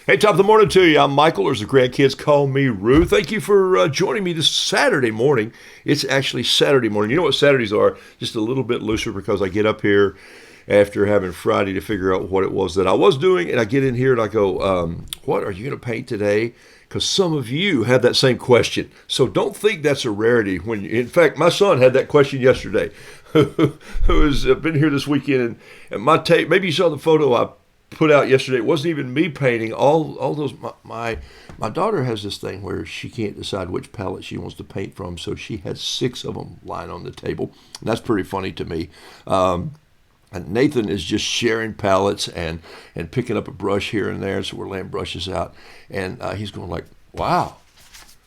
Hey, top of the morning to you. I'm Michael, or as the grandkids call me, Roo. Thank you for joining me this Saturday morning. It's actually Saturday morning. You know what Saturdays are? Just a little bit looser because I get up here after having Friday to figure out what it was that I was doing, and I get in here and I go, what are you going to paint today? Because some of you have that same question. So don't think that's a rarity. In fact, my son had that question yesterday, who has been here this weekend, and my tape, maybe you saw the photo I put out yesterday. It wasn't even me painting. All those, my daughter has this thing where she can't decide which palette she wants to paint from, so she has 6 of them lying on the table. And that's pretty funny to me. And Nathan is just sharing palettes and picking up a brush here and there, so we're laying brushes out. And he's going like, wow,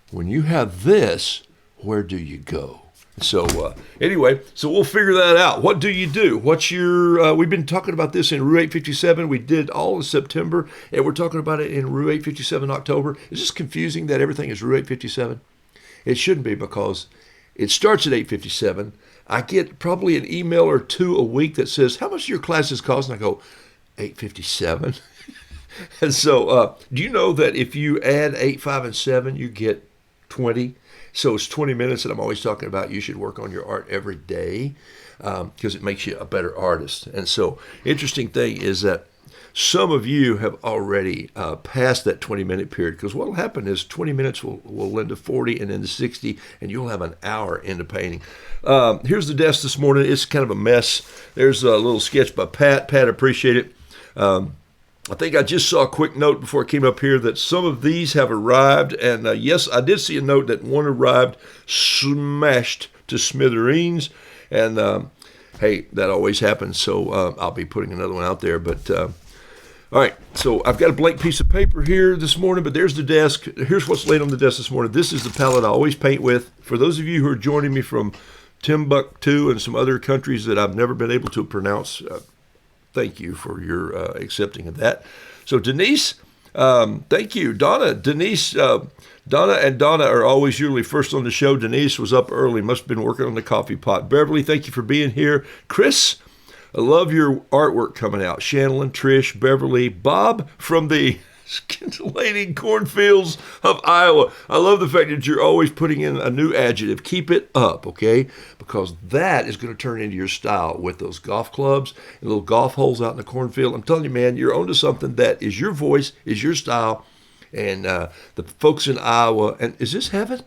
when you have this, where do you go? So anyway, so we'll figure that out. What do you do? What's your, we've been talking about this in Rue 857. We did all of September, and we're talking about it in Rue 857 October. Is this confusing that everything is Rue 857? It shouldn't be, because it starts at 857. I get probably an email or 2 a week that says, how much do your classes cost? And I go, 857. And so do you know that if you add 8, 5, and 7, you get 20? So it's 20 minutes, and I'm always talking about you should work on your art every day because it makes you a better artist. And so interesting thing is that some of you have already passed that 20-minute period, because what will happen is 20 minutes will lend to 40 and then to 60, and you'll have an hour into painting. Here's the desk this morning. It's kind of a mess. There's a little sketch by Pat. Pat, appreciate it. I think I just saw a quick note before I came up here that some of these have arrived. And yes, I did see a note that one arrived smashed to smithereens. And hey, that always happens. So I'll be putting another one out there. But all right, so I've got a blank piece of paper here this morning, but there's the desk. Here's what's laid on the desk this morning. This is the palette I always paint with. For those of you who are joining me from Timbuktu and some other countries that I've never been able to pronounce, thank you for your accepting of that. So Denise, thank you. Donna, Denise, Donna and Donna are always usually first on the show. Denise was up early, must have been working on the coffee pot. Beverly, thank you for being here. Chris, I love your artwork coming out. Shannon, Trish, Beverly, Bob from the scintillating cornfields of Iowa. I love the fact that you're always putting in a new adjective. Keep it up, okay? Because that is going to turn into your style with those golf clubs and little golf holes out in the cornfield. I'm telling you, man, you're onto something that is your voice, is your style. And the folks in Iowa, and is this heaven?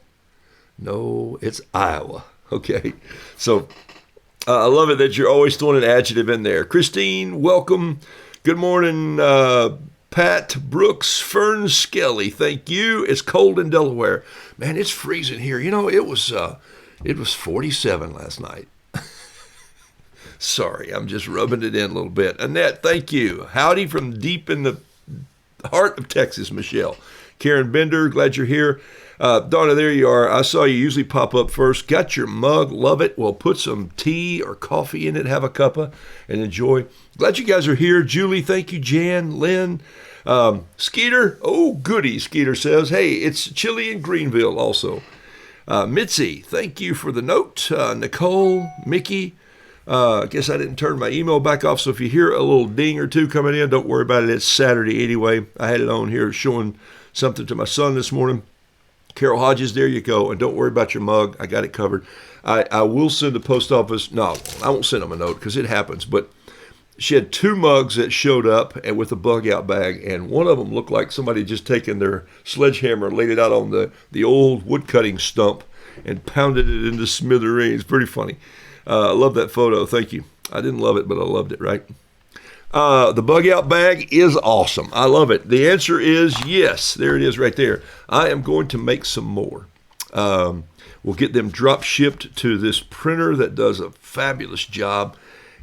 No, it's Iowa, okay? So I love it that you're always throwing an adjective in there. Christine, welcome. Good morning, Pat Brooks, Fern Skelly, thank you. It's cold in Delaware. Man, it's freezing here. You know, it was 47 last night. Sorry, I'm just rubbing it in a little bit. Annette, thank you. Howdy from deep in the heart of Texas, Michelle. Karen Bender, glad you're here. Donna, there you are. I saw you usually pop up first. Got your mug, love it. Well, put some tea or coffee in it, have a cuppa, and enjoy. Glad you guys are here. Julie, thank you. Jan, Lynn, Skeeter, oh goody, Skeeter says. Hey, it's chilly in Greenville also. Mitzi, thank you for the note. Nicole, Mickey, I guess I didn't turn my email back off, so if you hear a little ding or two coming in, don't worry about it. It's Saturday anyway. I had it on here showing something to my son this morning. Carol Hodges, there you go. And don't worry about your mug. I got it covered. I will send the post office. No, I won't send them a note because it happens. But she had 2 mugs that showed up and with a bug out bag. And one of them looked like somebody just taken their sledgehammer and laid it out on the old wood cutting stump and pounded it into smithereens. Pretty funny. I love that photo. Thank you. I didn't love it, but I loved it, right? The bug out bag is awesome. I love it. The answer is yes. There it is right there. I am going to make some more. We'll get them drop shipped to this printer that does a fabulous job.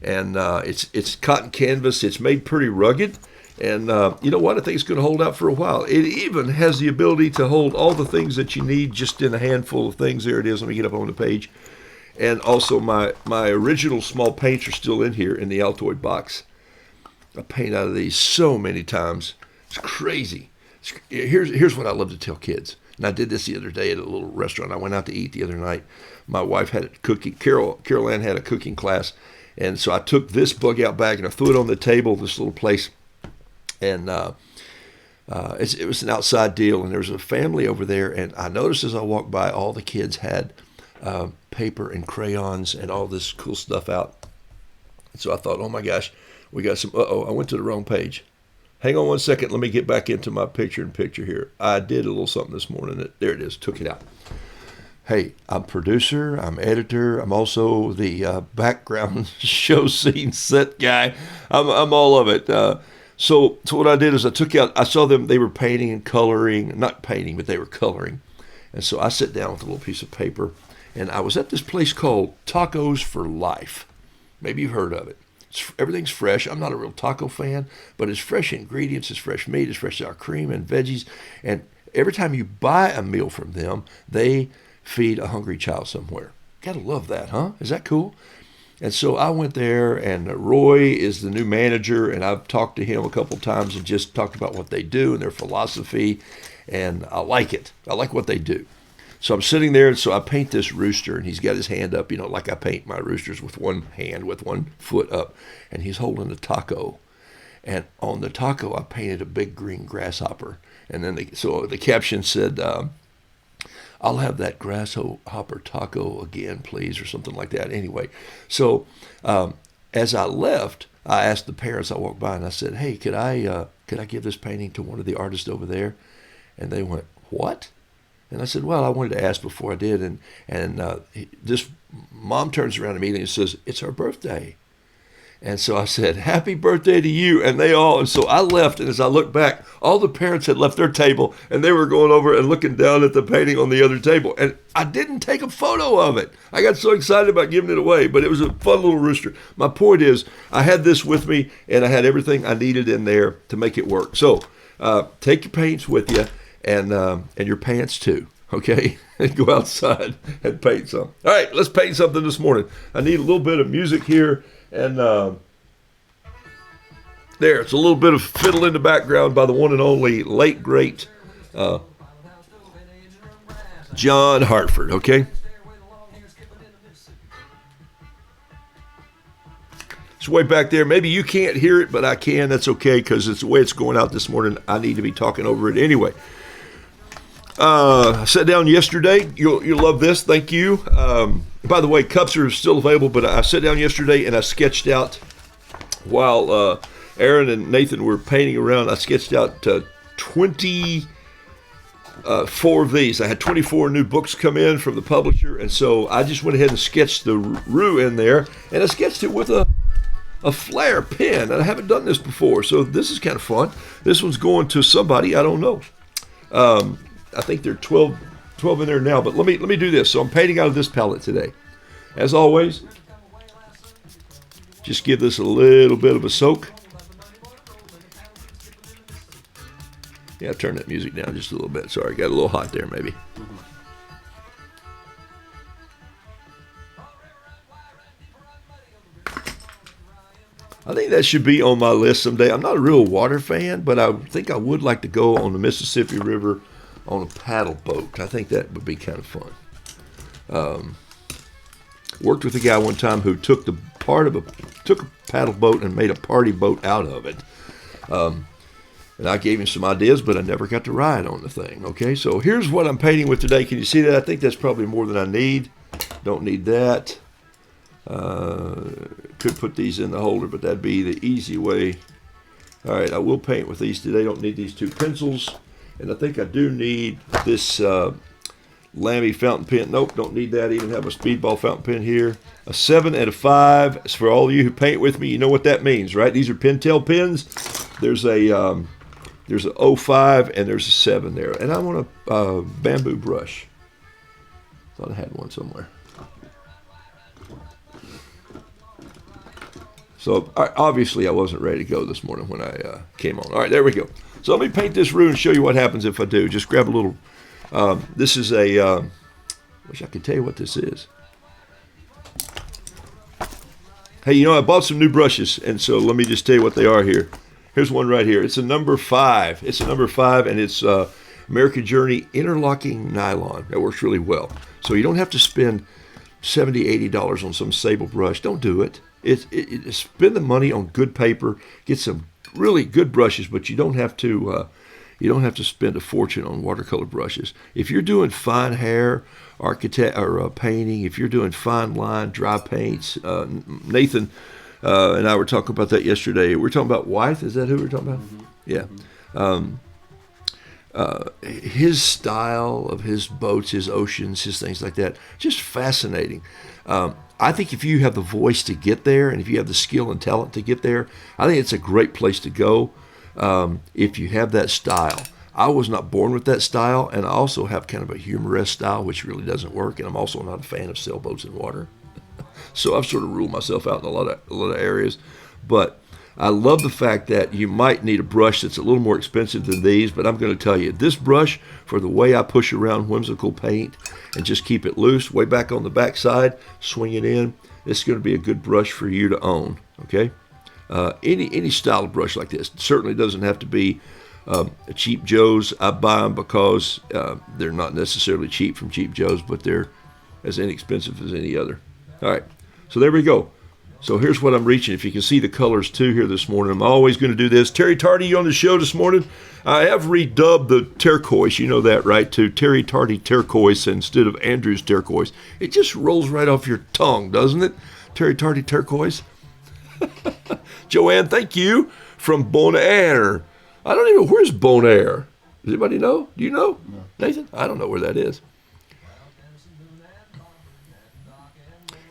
And it's cotton canvas. It's made pretty rugged. And you know what? I think it's going to hold out for a while. It even has the ability to hold all the things that you need just in a handful of things. There it is. Let me get up on the page. And also my original small paints are still in here in the Altoid box. I paint out of these so many times. It's crazy. Here's what I love to tell kids. And I did this the other day at a little restaurant. I went out to eat the other night. My wife had a cooking, Carol Ann had a cooking class. And so I took this bug out bag and I threw it on the table, this little place. And It was an outside deal, and there was a family over there, and I noticed as I walked by, all the kids had paper and crayons and all this cool stuff out. And so I thought, oh my gosh, we got some, I went to the wrong page. Hang on one second, let me get back into my picture here. I did a little something this morning. There it is, took it out. Hey, I'm producer, I'm editor, I'm also the background show scene set guy. I'm all of it. So what I did is I took out, I saw them, they were painting and coloring, not painting, but they were coloring. And so I sat down with a little piece of paper, and I was at this place called Tacos for Life. Maybe you've heard of it. Everything's fresh. I'm not a real taco fan, but it's fresh ingredients, it's fresh meat, it's fresh sour cream and veggies. And every time you buy a meal from them, they feed a hungry child somewhere. Gotta love that, huh? Is that cool? And so I went there, and Roy is the new manager, and I've talked to him a couple times and just talked about what they do and their philosophy, and I like it. I like what they do. So I'm sitting there, and so I paint this rooster, and he's got his hand up, like I paint my roosters with one hand, with one foot up, and he's holding a taco. And on the taco, I painted a big green grasshopper. And then so the caption said, I'll have that grasshopper taco again, please, or something like that. Anyway, so as I left, I asked the parents. I walked by and I said, "Hey, could I give this painting to one of the artists over there?" And they went, "What?" And I said, "Well, I wanted to ask before I did." And this mom turns around immediately and says, "It's her birthday." And so I said, "Happy birthday to you." And so I left, and as I looked back, all the parents had left their table, and they were going over and looking down at the painting on the other table. And I didn't take a photo of it. I got so excited about giving it away, but it was a fun little rooster. My point is, I had this with me, and I had everything I needed in there to make it work. So take your paints with you, and your pants too, okay? And go outside and paint some. All right, let's paint something this morning. I need a little bit of music here. And there, it's a little bit of fiddle in the background by the one and only late, great John Hartford, okay? It's way back there. Maybe you can't hear it, but I can. That's okay, because it's the way it's going out this morning. I need to be talking over it anyway. I sat down yesterday. You'll love this. Thank you. By the way, cups are still available, but I sat down yesterday and I sketched out, while Aaron and Nathan were painting around, I sketched out 24 of these. I had 24 new books come in from the publisher, and so I just went ahead and sketched the Roo in there, and I sketched it with a flare pen, and I haven't done this before, so this is kind of fun. This one's going to somebody, I don't know. I think there are 12 in there now, but let me do this. So I'm painting out of this palette today. As always, just give this a little bit of a soak. Yeah, turn that music down just a little bit. Sorry, got a little hot there maybe. I think that should be on my list someday. I'm not a real water fan, but I think I would like to go on the Mississippi River on a paddle boat. I think that would be kind of fun. Worked with a guy one time who took a paddle boat and made a party boat out of it. And I gave him some ideas, but I never got to ride on the thing. Okay, so here's what I'm painting with today. Can you see that? I think that's probably more than I need. Don't need that. Could put these in the holder, but that'd be the easy way. All right, I will paint with these today. Don't need these two pencils. And I think I do need this Lamy fountain pen. Nope, don't need that. Even have a speedball fountain pen here. A 7 and a 5. As for all of you who paint with me, you know what that means, right? These are Pentel pens. There's a 05 and there's a 7 there. And I want a bamboo brush. Thought I had one somewhere. So obviously I wasn't ready to go this morning when I came on. All right, there we go. So let me paint this Roo and show you what happens if I do. Just grab a little. This is a. Wish I could tell you what this is. Hey, I bought some new brushes, and so let me just tell you what they are here. Here's one right here. It's a number 5. It's a number 5, and it's American Journey interlocking nylon. That works really well. So you don't have to spend $70, $80 on some sable brush. Don't do it. Spend the money on good paper. Get some really good brushes, but you don't have to You don't have to spend a fortune on watercolor brushes. If you're doing fine hair, architect or painting, if you're doing fine line, dry paints, Nathan and I were talking about that yesterday. We're talking about Wythe. Is that who we're talking about? Mm-hmm. Yeah. His style of his boats, his oceans, his things like that, just fascinating. I think if you have the voice to get there, and if you have the skill and talent to get there, I think it's a great place to go if you have that style. I was not born with that style, and I also have kind of a humorous style, which really doesn't work, and I'm also not a fan of sailboats in water. So I've sort of ruled myself out in a lot of areas. But I love the fact that you might need a brush that's a little more expensive than these, but I'm going to tell you, this brush, for the way I push around whimsical paint and just keep it loose, way back on the back side, swing it in, it's going to be a good brush for you to own, okay? Any style of brush like this certainly doesn't have to be a cheap Joe's. I buy them because they're not necessarily cheap from Cheap Joe's, but they're as inexpensive as any other. All right, so there we go. So here's what I'm reaching. If you can see the colors too here this morning, I'm always going to do this. Terry Tardy, you on the show this morning? I have redubbed the turquoise, you know that, right, to Terry Tardy turquoise instead of Andrew's turquoise. It just rolls right off your tongue, doesn't it? Terry Tardy turquoise. Joanne, thank you, from Bonaire. I don't even know, where's Bonaire? Does anybody know? Do you know? No. Nathan? I don't know where that is.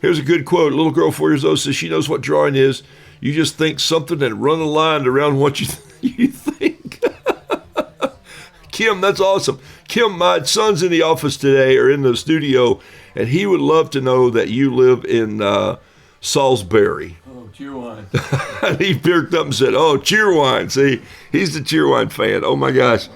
Here's a good quote. A little girl 4 years old says she knows what drawing is. You just think something and run a line around what you think. Kim, that's awesome. Kim, my son's in the office today, or in the studio, and he would love to know that you live in Salisbury. Oh, Cheerwine. And he perked up and said, oh, Cheerwine. See, he's the Cheerwine fan. Oh, my gosh.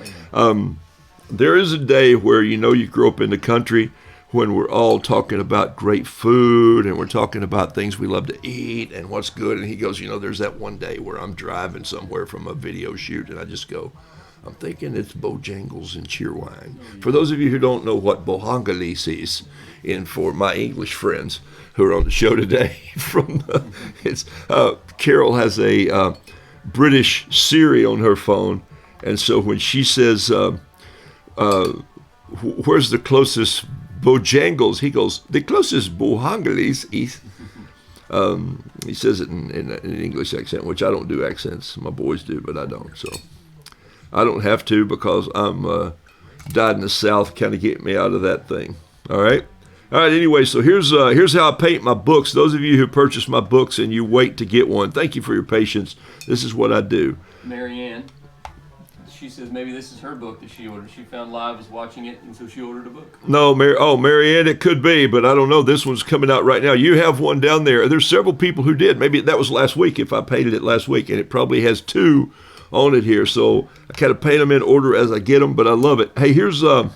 There is a day where you grow up in the country when we're all talking about great food and we're talking about things we love to eat and what's good. And he goes, there's that one day where I'm driving somewhere from a video shoot and I just go, I'm thinking it's Bojangles and Cheerwine. For those of you who don't know what Bojangles is, and for my English friends who are on the show today, Carol has a British Siri on her phone. And so when she says, where's the closest Bojangles, he goes, the closest Bojangles is. He says it in an English accent, which I don't do accents. My boys do, but I don't. So I don't have to because I'm died in the South, kind of get me out of that thing. All right. Anyway, so here's how I paint my books. Those of you who purchase my books and you wait to get one, thank you for your patience. This is what I do. Marianne, she says maybe this is her book that she ordered. She found Live was watching it, and so she ordered a book. No, Marianne, it could be, but I don't know. This one's coming out right now. You have one down there. There's several people who did. Maybe that was last week if I painted it last week, and it probably has 2 on it here. So I kind of paint them in order as I get them, but I love it. Hey, here's a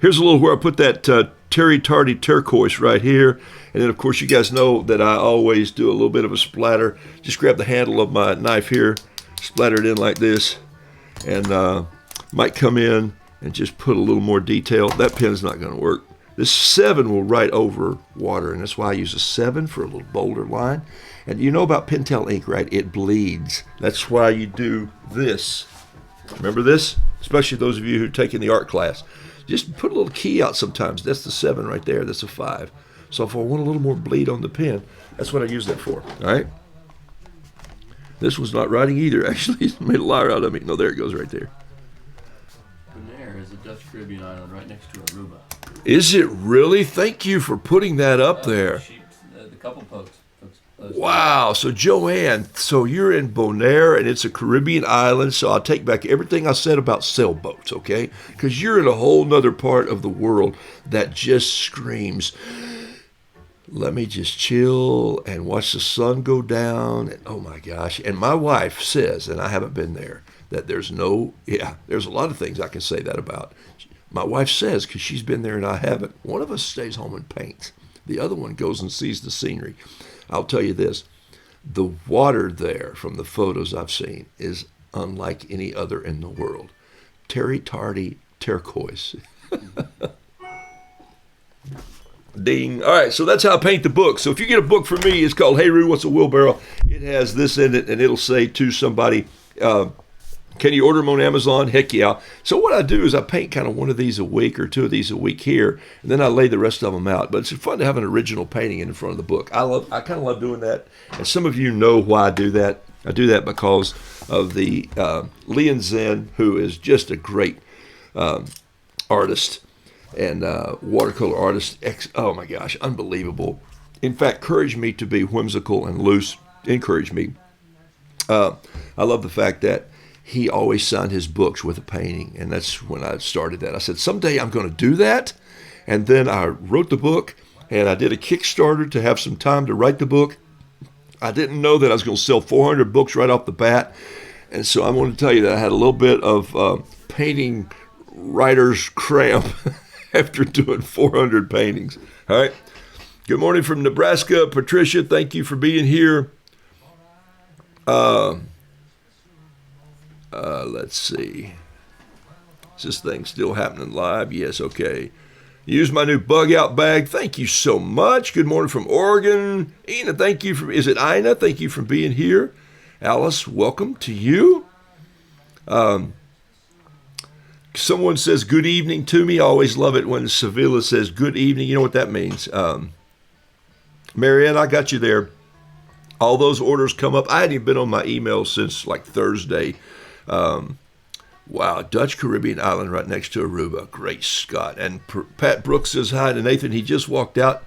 little where I put that Terry Tardy turquoise right here. And then, of course, you guys know that I always do a little bit of a splatter. Just grab the handle of my knife here, splatter it in like this, and might come in and just put a little more detail. That pen's not going to work. This 7 will write over water, and that's why I use a 7 for a little bolder line. And you know about Pentel ink, right? It bleeds. That's why you do this. Remember this? Especially those of you who are taking the art class. Just put a little key out sometimes. That's the 7 right there. That's a 5. So if I want a little more bleed on the pen, that's what I use that for. All right? This was not writing either. Actually, he's made a liar out of me. No, there it goes right there. Bonaire is a Dutch Caribbean island right next to Aruba. Is it really? Thank you for putting that up there. The couple posts. Wow. So, Joanne, so you're in Bonaire, and it's a Caribbean island, so I'll take back everything I said about sailboats, okay? Because you're in a whole nother part of the world that just screams, let me just chill and watch the sun go down. And, oh, my gosh. And my wife says, and I haven't been there, that there's a lot of things I can say that about. My wife says, because she's been there and I haven't, one of us stays home and paints. The other one goes and sees the scenery. I'll tell you this, the water there from the photos I've seen is unlike any other in the world. Terry Tardy turquoise. Ding. All right, so that's how I paint the book. So if you get a book from me, it's called Hey Roo, What's a Wheelbarrow? It has this in it, and it'll say to somebody, Can you order them on Amazon? Heck yeah. So what I do is I paint kind of one of these a week or two of these a week here, and then I lay the rest of them out. But it's fun to have an original painting in front of the book. I kind of love doing that. And some of you know why I do that. I do that because of the Leon Zen, who is just a great artist and watercolor artist. Oh my gosh, unbelievable. In fact, encouraged me to be whimsical and loose. Encouraged me. I love the fact that he always signed his books with a painting, and that's when I started that. I said, someday I'm going to do that, and then I wrote the book, and I did a Kickstarter to have some time to write the book. I didn't know that I was going to sell 400 books right off the bat, and so I want to tell you that I had a little bit of painting writer's cramp after doing 400 paintings. All right. Good morning from Nebraska. Patricia, thank you for being here. Let's see. Is this thing still happening live? Yes, okay. Use my new bug out bag. Thank you so much. Good morning from Oregon. Ina, thank you for, is it Ina? Thank you for being here. Alice, welcome to you. Someone says good evening to me. I always love it when Sevilla says good evening. You know what that means. Marianne, I got you there. All those orders come up. I hadn't even been on my email since like Thursday. Wow, Dutch Caribbean island right next to Aruba. Great Scott. And Pat Brooks says hi to Nathan. He just walked out.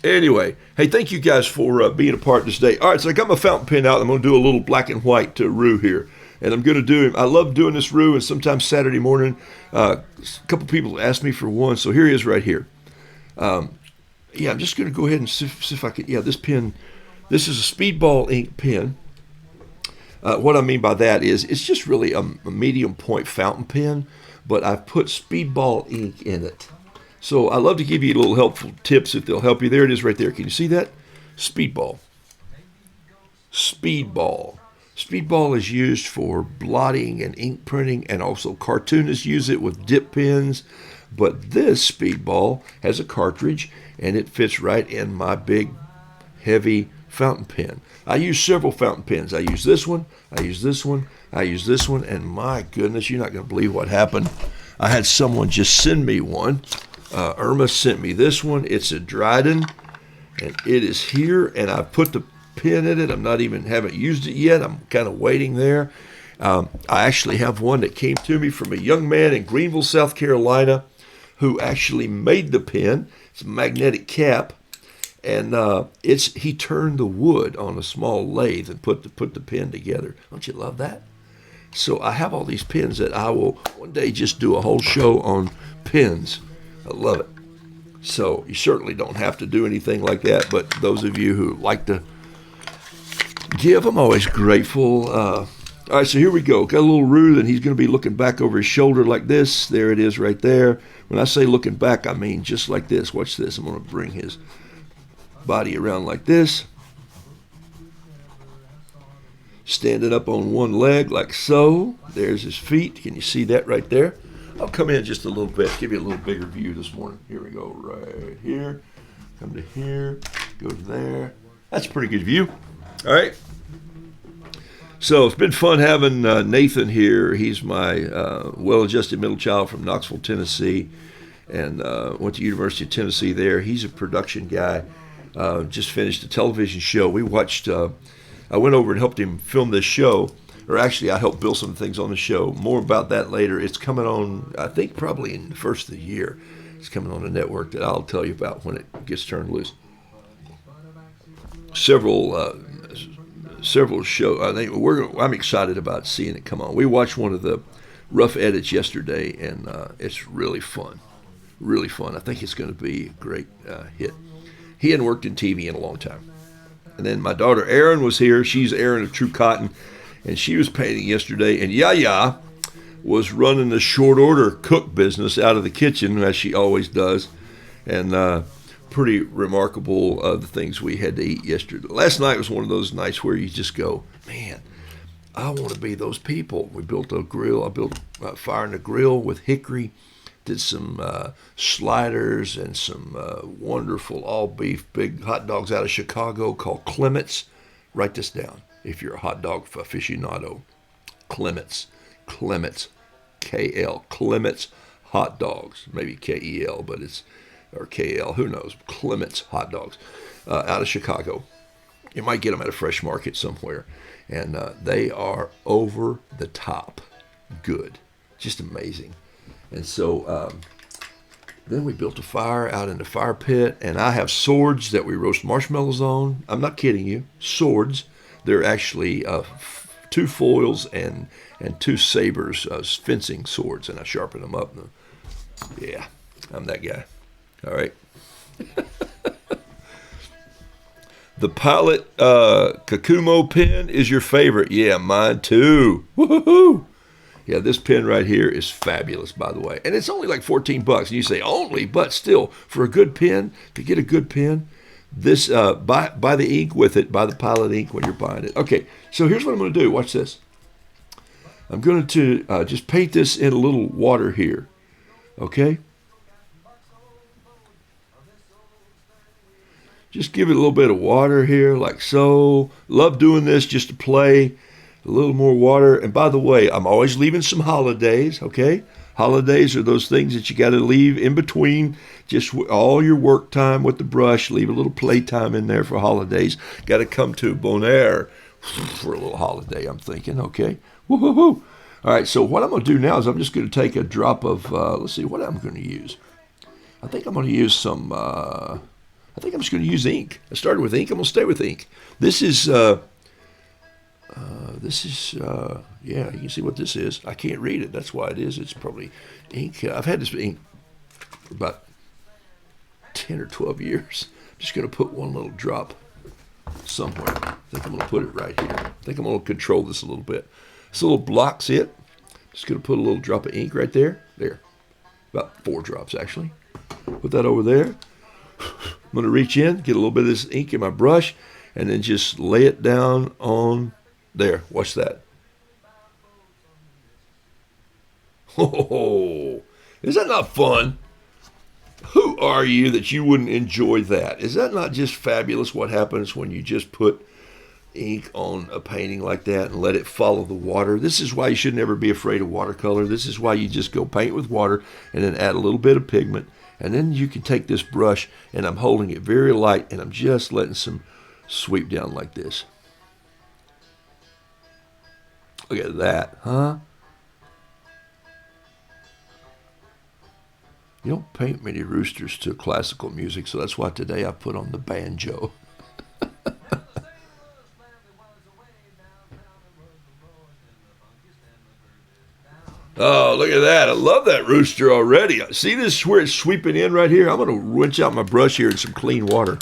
Anyway, hey, thank you guys for being a part this day. All right, so I got my fountain pen out. I'm going to do a little black and white to Roo here. And I'm going to do him. I love doing this Roo, and sometimes Saturday morning, a couple people ask me for one. So here he is right here. Yeah, I'm just going to go ahead and see if I can. Yeah, this pen, this is a Speedball ink pen. What I mean by that is it's just really a medium point fountain pen, but I've put Speedball ink in it. So I love to give you little helpful tips if they'll help you. There it is right there. Can you see that? Speedball. Speedball. Speedball is used for blotting and ink printing, and also cartoonists use it with dip pens. But this Speedball has a cartridge, and it fits right in my big, heavy fountain pen. I use several fountain pens. I use this one, I use this one, I use this one, and my goodness, you're not going to believe what happened. I had someone just send me one. Irma sent me this one. It's a Dryden, and it is here, and I put the pen in it. Haven't used it yet. I'm kind of waiting there. I actually have one that came to me from a young man in Greenville, South Carolina, who actually made the pen. It's a magnetic cap. And he turned the wood on a small lathe and put the pen together. Don't you love that? So I have all these pens that I will one day just do a whole show on pens. I love it. So you certainly don't have to do anything like that, but those of you who like to give, I'm always grateful. All right, so here we go. Got a little Roo, and he's going to be looking back over his shoulder like this. There it is right there. When I say looking back, I mean just like this. Watch this. I'm going to bring his body around like this. Standing up on one leg like so. There's his feet. Can you see that right there? I'll come in just a little bit, give you a little bigger view this morning. Here we go, right here. Come to here, go to there. That's a pretty good view. All right. So it's been fun having Nathan here. He's my well-adjusted middle child from Knoxville, Tennessee, and went to University of Tennessee there. He's a production guy. Just finished a television show. We watched, I went over and helped him film this show, or actually I helped build some things on the show. More about that later. It's coming on, I think probably in the first of the year. It's coming on a network that I'll tell you about when it gets turned loose. Several shows. I think I'm excited about seeing it come on. We watched one of the rough edits yesterday, and it's really fun. Really fun. I think it's going to be a great hit. He hadn't worked in TV in a long time. And then my daughter Erin was here. She's Erin of True Cotton, and she was painting yesterday. And Yaya was running the short order cook business out of the kitchen, as she always does. And pretty remarkable the things we had to eat yesterday. Last night was one of those nights where you just go, man, I want to be those people. We built a grill. I built a fire in the grill with hickory. Did some sliders and some wonderful all-beef big hot dogs out of Chicago called Clements. Write this down. if you're a hot dog aficionado. Clements, K-L, Clements hot dogs, maybe K-E-L, but it's, or K-L, who knows, Clements hot dogs, out of Chicago. You might get them at a fresh market somewhere, and they are over the top good, just amazing. And so then we built a fire out in the fire pit, and I have swords that we roast marshmallows on. I'm not kidding you, swords. They're actually two foils and two sabers, fencing swords, and I sharpen them up. Yeah, I'm that guy. All right. The Pilot Kakumo pen is your favorite. Yeah, mine too. Woohoo! Yeah, this pen right here is fabulous, by the way. And it's only like $14. And you say, only, but still, for a good pen, to get a good pen, this buy the ink with it, buy the Pilot ink when you're buying it. Okay, so here's what I'm going to do. Watch this. I'm going to just paint this in a little water here. Okay? Just give it a little bit of water here, like so. Love doing this just to play. A little more water. And by the way, I'm always leaving some holidays, okay? Holidays are those things that you got to leave in between just all your work time with the brush. Leave a little play time in there for holidays. Got to come to Bonaire for a little holiday, I'm thinking, okay? Woo-hoo-hoo. All right, so what I'm going to do now is I'm just going to take a drop of, let's see, what I'm going to use. I think I'm going to use some, I think I'm just going to use ink. I started with ink. I'm going to stay with ink. This is, yeah, you can see what this is. I can't read it. That's why it is. It's probably ink. I've had this ink for about 10 or 12 years. I'm just going to put one little drop somewhere. I think I'm going to put it right here. I think I'm going to control this a little bit. This little block's it. Just going to put a little drop of ink right there. There. About 4 drops, actually. Put that over there. I'm going to reach in, get a little bit of this ink in my brush, and then just lay it down on there. Watch that. Oh, is that not fun? Who are you that you wouldn't enjoy that? Is that not just fabulous what happens when you just put ink on a painting like that and let it follow the water? This is why you should never be afraid of watercolor. This is why you just go paint with water and then add a little bit of pigment. And then you can take this brush, and I'm holding it very light, and I'm just letting some sweep down like this. Look at that, huh? You don't paint many roosters to classical music, so that's why today I put on the banjo. Oh, look at that. I love that rooster already. See this where it's sweeping in right here? I'm going to rinse out my brush here in some clean water.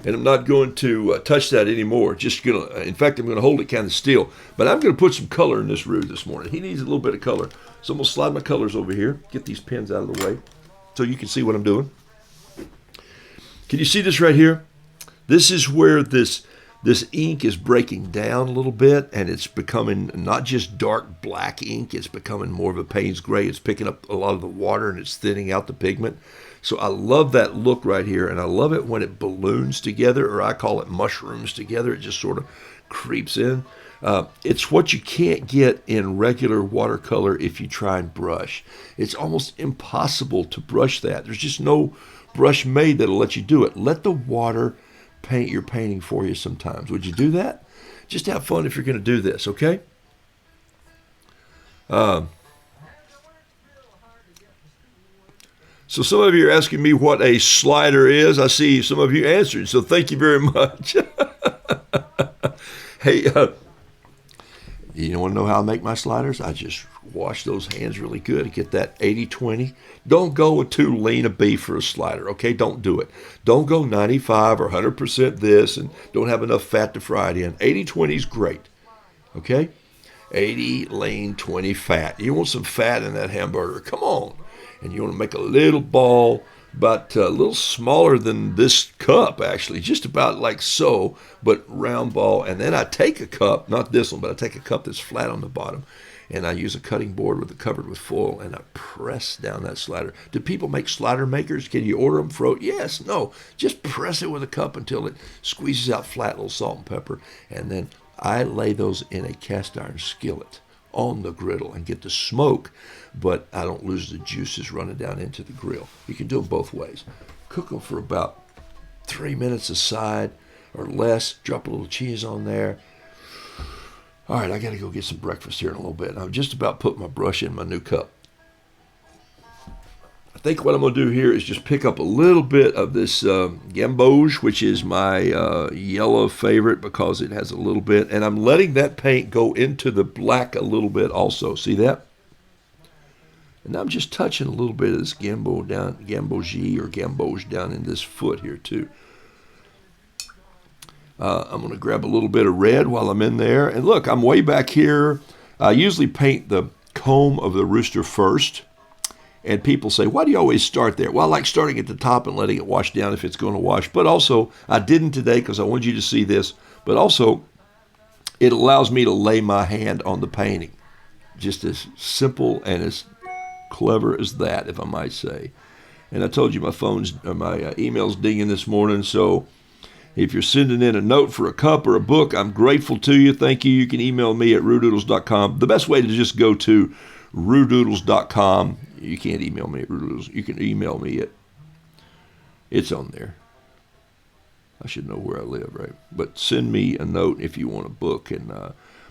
And I'm not going to touch that anymore. Just going to, in fact, I'm going to hold it kind of still. But I'm going to put some color in this Rood this morning. He needs a little bit of color. So I'm going to slide my colors over here. Get these pins out of the way so you can see what I'm doing. Can you see this right here? This is where this ink is breaking down a little bit, and it's becoming not just dark black ink, it's becoming more of a Payne's gray. It's picking up a lot of the water, and it's thinning out the pigment. So I love that look right here, and I love it when it balloons together, or I call it mushrooms together. It just sort of creeps in. It's what you can't get in regular watercolor if you try and brush. It's almost impossible to brush that. There's just no brush made that'll let you do it. Let the water paint your painting for you sometimes. Would you do that? Just have fun if you're going to do this, okay? So some of you are asking me what a slider is. I see some of you answering, so thank you very much. Hey, you want to know how I make my sliders? I just wash those hands really good and get that 80-20. Don't go with too lean a beef for a slider, okay? Don't do it. Don't go 95 or 100% this and don't have enough fat to fry it in. 80-20 is great, okay? 80 lean, 20 fat. You want some fat in that hamburger. Come on. And you want to make a little ball about a little smaller than this cup, actually, just about like so, but round ball. And then I take a cup, not this one, but I take a cup that's flat on the bottom, and I use a cutting board covered with foil, and I press down that slider. Do people make slider makers? Can you order them for? Yes, no. Just press it with a cup until it squeezes out flat, little salt and pepper, and then I lay those in a cast iron skillet on the griddle and get the smoke, but I don't lose the juices running down into the grill. You can do them both ways. Cook them for about 3 minutes a side or less. Drop a little cheese on there. All right, I got to go get some breakfast here in a little bit. I'm just about putting my brush in my new cup. I think what I'm going to do here is just pick up a little bit of this gamboge, which is my yellow favorite because it has a little bit. And I'm letting that paint go into the black a little bit also. See that? And I'm just touching a little bit of this gamboge down in this foot here too. I'm going to grab a little bit of red while I'm in there. And look, I'm way back here. I usually paint the comb of the rooster first. And people say, why do you always start there? Well, I like starting at the top and letting it wash down if it's going to wash. But also, I didn't today because I wanted you to see this. But also, it allows me to lay my hand on the painting. Just as simple and as clever as that, if I might say. And I told you my email's dinging this morning. So if you're sending in a note for a cup or a book, I'm grateful to you. Thank you. You can email me at roodoodles.com. The best way to just go to roodoodles.com. You can't email me at Roodoodles. You can email me it's on there. I should know where I live, right? But send me a note if you want a book, and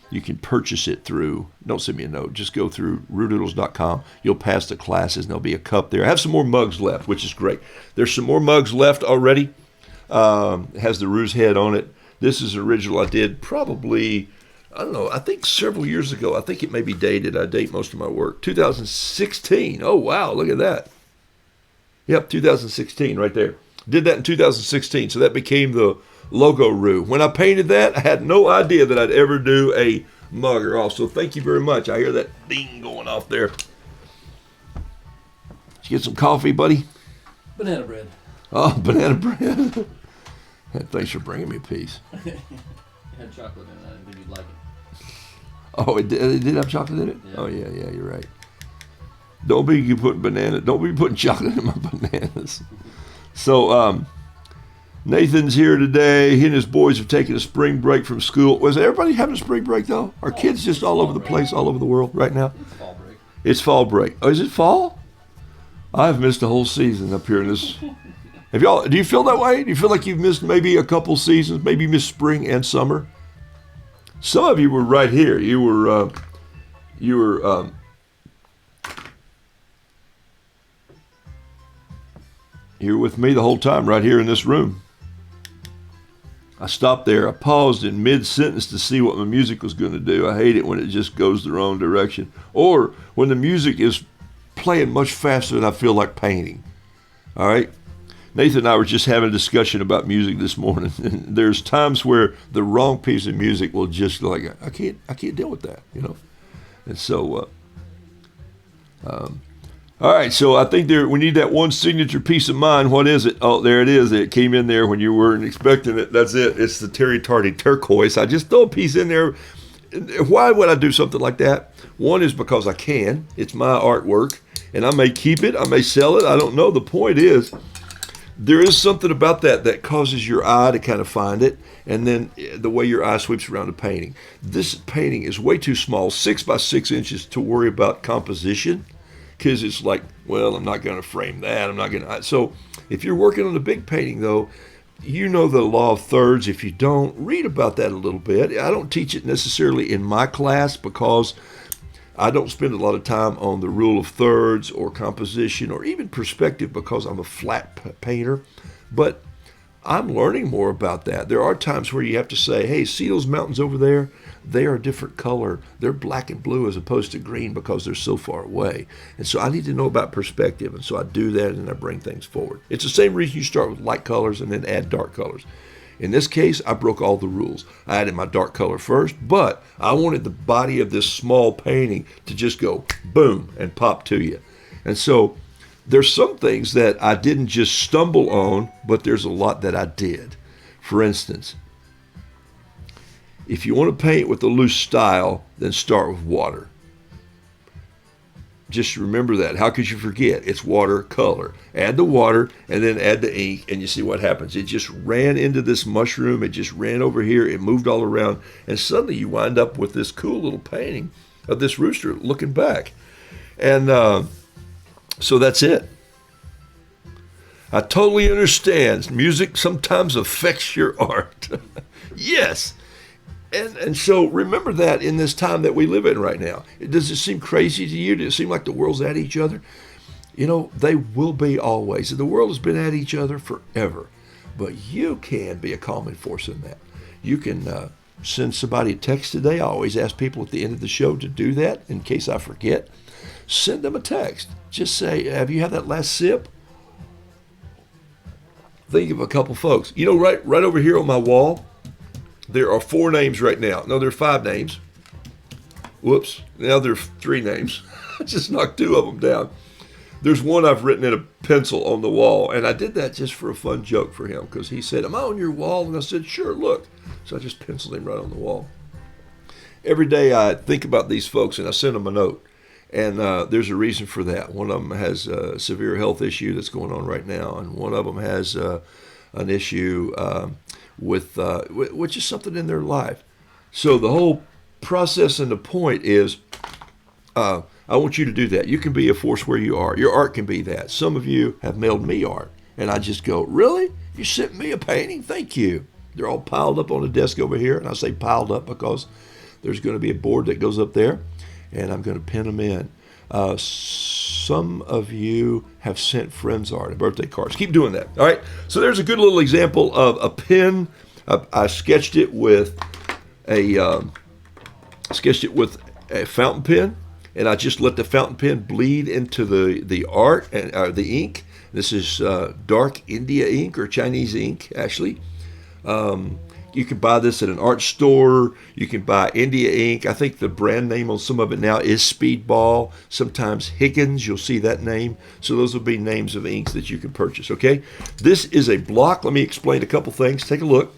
you can purchase it through, don't send me a note, just go through roodoodles.com. You'll pass the classes, and there'll be a cup there. I have some more mugs left, which is great. There's some more mugs left already. It has the Roo's head on it. This is original I did probably, I don't know, I think several years ago. I think it may be dated. I date most of my work. 2016. Oh, wow. Look at that. Yep, 2016 right there. Did that in 2016. So that became the logo Roo. When I painted that, I had no idea that I'd ever do a mug or off. So thank you very much. I hear that ding going off there. Did you get some coffee, buddy? Banana bread. Oh, banana bread. Thanks for bringing me a piece. It had chocolate in it. I didn't think you'd like it. Oh, it did have chocolate in it? Yeah. Oh, yeah, you're right. Don't be putting chocolate in my bananas. So, Nathan's here today. He and his boys have taken a spring break from school. Was everybody having a spring break, though? Are kids just all over the place, all over the world right now? It's fall break. It's fall break. Oh, is it fall? I've missed a whole season up here in this. Do you feel that way? Do you feel like you've missed maybe a couple seasons, maybe missed spring and summer? Some of you were right here. You were with me the whole time right here in this room. I stopped there. I paused in mid-sentence to see what my music was going to do. I hate it when it just goes the wrong direction. Or when the music is playing much faster than I feel like painting. All right? Nathan and I were just having a discussion about music this morning. And there's times where the wrong piece of music will just like, I can't deal with that, you know? And so, all right, so I think we need that one signature piece of mine. What is it? Oh, there it is. It came in there when you weren't expecting it. That's it. It's the Terry Tardy turquoise. I just throw a piece in there. Why would I do something like that? One is because I can. It's my artwork, and I may keep it. I may sell it. I don't know. The point is, there is something about that causes your eye to kind of find it, and then the way your eye sweeps around the painting. This painting is way too small, 6 by 6 inches, to worry about composition, because it's like, well, I'm not going to frame that. I'm not going to. So if you're working on a big painting, though, you know the law of thirds. If you don't, read about that a little bit. I don't teach it necessarily in my class because I don't spend a lot of time on the rule of thirds or composition or even perspective because I'm a flat painter. But I'm learning more about that. There are times where you have to say, hey, see those mountains over there? They are a different color. They're black and blue as opposed to green because they're so far away. And so I need to know about perspective. And so I do that and I bring things forward. It's the same reason you start with light colors and then add dark colors. In this case, I broke all the rules. I added my dark color first, but I wanted the body of this small painting to just go boom and pop to you. And so there's some things that I didn't just stumble on, but there's a lot that I did. For instance, if you want to paint with a loose style, then start with water. Just remember that. How could you forget? It's watercolor. Add the water and then add the ink, and you see what happens. It just ran into this mushroom. It just ran over here. It moved all around, and suddenly you wind up with this cool little painting of this rooster looking back. And so that's it. I totally understand. Music sometimes affects your art. Yes. And so remember that in this time that we live in right now. Does it seem crazy to you? Does it seem like the world's at each other? You know, they will be always. The world has been at each other forever. But you can be a calming force in that. You can send somebody a text today. I always ask people at the end of the show to do that in case I forget. Send them a text. Just say, have you had that last sip? Think of a couple folks. You know, right over here on my wall, there are 4 names right now. No, there are 5 names. Whoops. Now there are 3 names. I just knocked 2 of them down. There's one I've written in a pencil on the wall, and I did that just for a fun joke for him because he said, am I on your wall? And I said, sure, look. So I just penciled him right on the wall. Every day I think about these folks, and I send them a note. And there's a reason for that. One of them has a severe health issue that's going on right now, and one of them has an issue with which is something in their life. So the whole process and the point is, I want you to do that. You can be a force where you are. Your art can be that. Some of you have mailed me art, and I just go, really? You sent me a painting? Thank you. They're all piled up on the desk over here, and I say piled up because there's going to be a board that goes up there, and I'm going to pin them in. Some of you have sent friends art and birthday cards. Keep doing that. All right. So there's a good little example of a pen. I sketched it with a fountain pen, and I just let the fountain pen bleed into the art and the ink. This is dark India ink or Chinese ink, actually. You can buy this at an art store. You can buy India ink. I think the brand name on some of it now is Speedball. Sometimes Higgins, you'll see that name. So those will be names of inks that you can purchase, okay? This is a block. Let me explain a couple things. Take a look.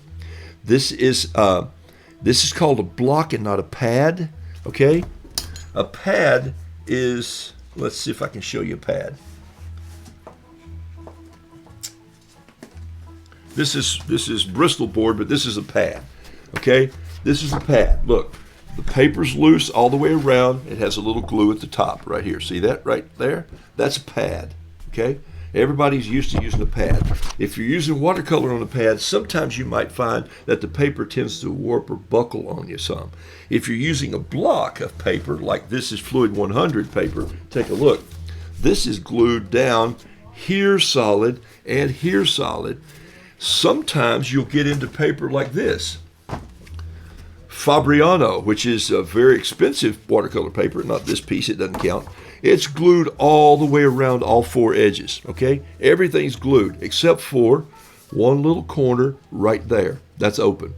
This is called a block and not a pad, okay? A pad is, let's see if I can show you a pad. This is Bristol board, but this is a pad, okay? This is a pad. Look, the paper's loose all the way around. It has a little glue at the top right here. See that right there? That's a pad, okay? Everybody's used to using a pad. If you're using watercolor on a pad, sometimes you might find that the paper tends to warp or buckle on you some. If you're using a block of paper, like this is Fluid 100 paper, take a look. This is glued down here solid and here solid. Sometimes you'll get into paper like this. Fabriano, which is a very expensive watercolor paper, not this piece, it doesn't count. It's glued all the way around all 4 edges, okay? Everything's glued except for one little corner right there. That's open.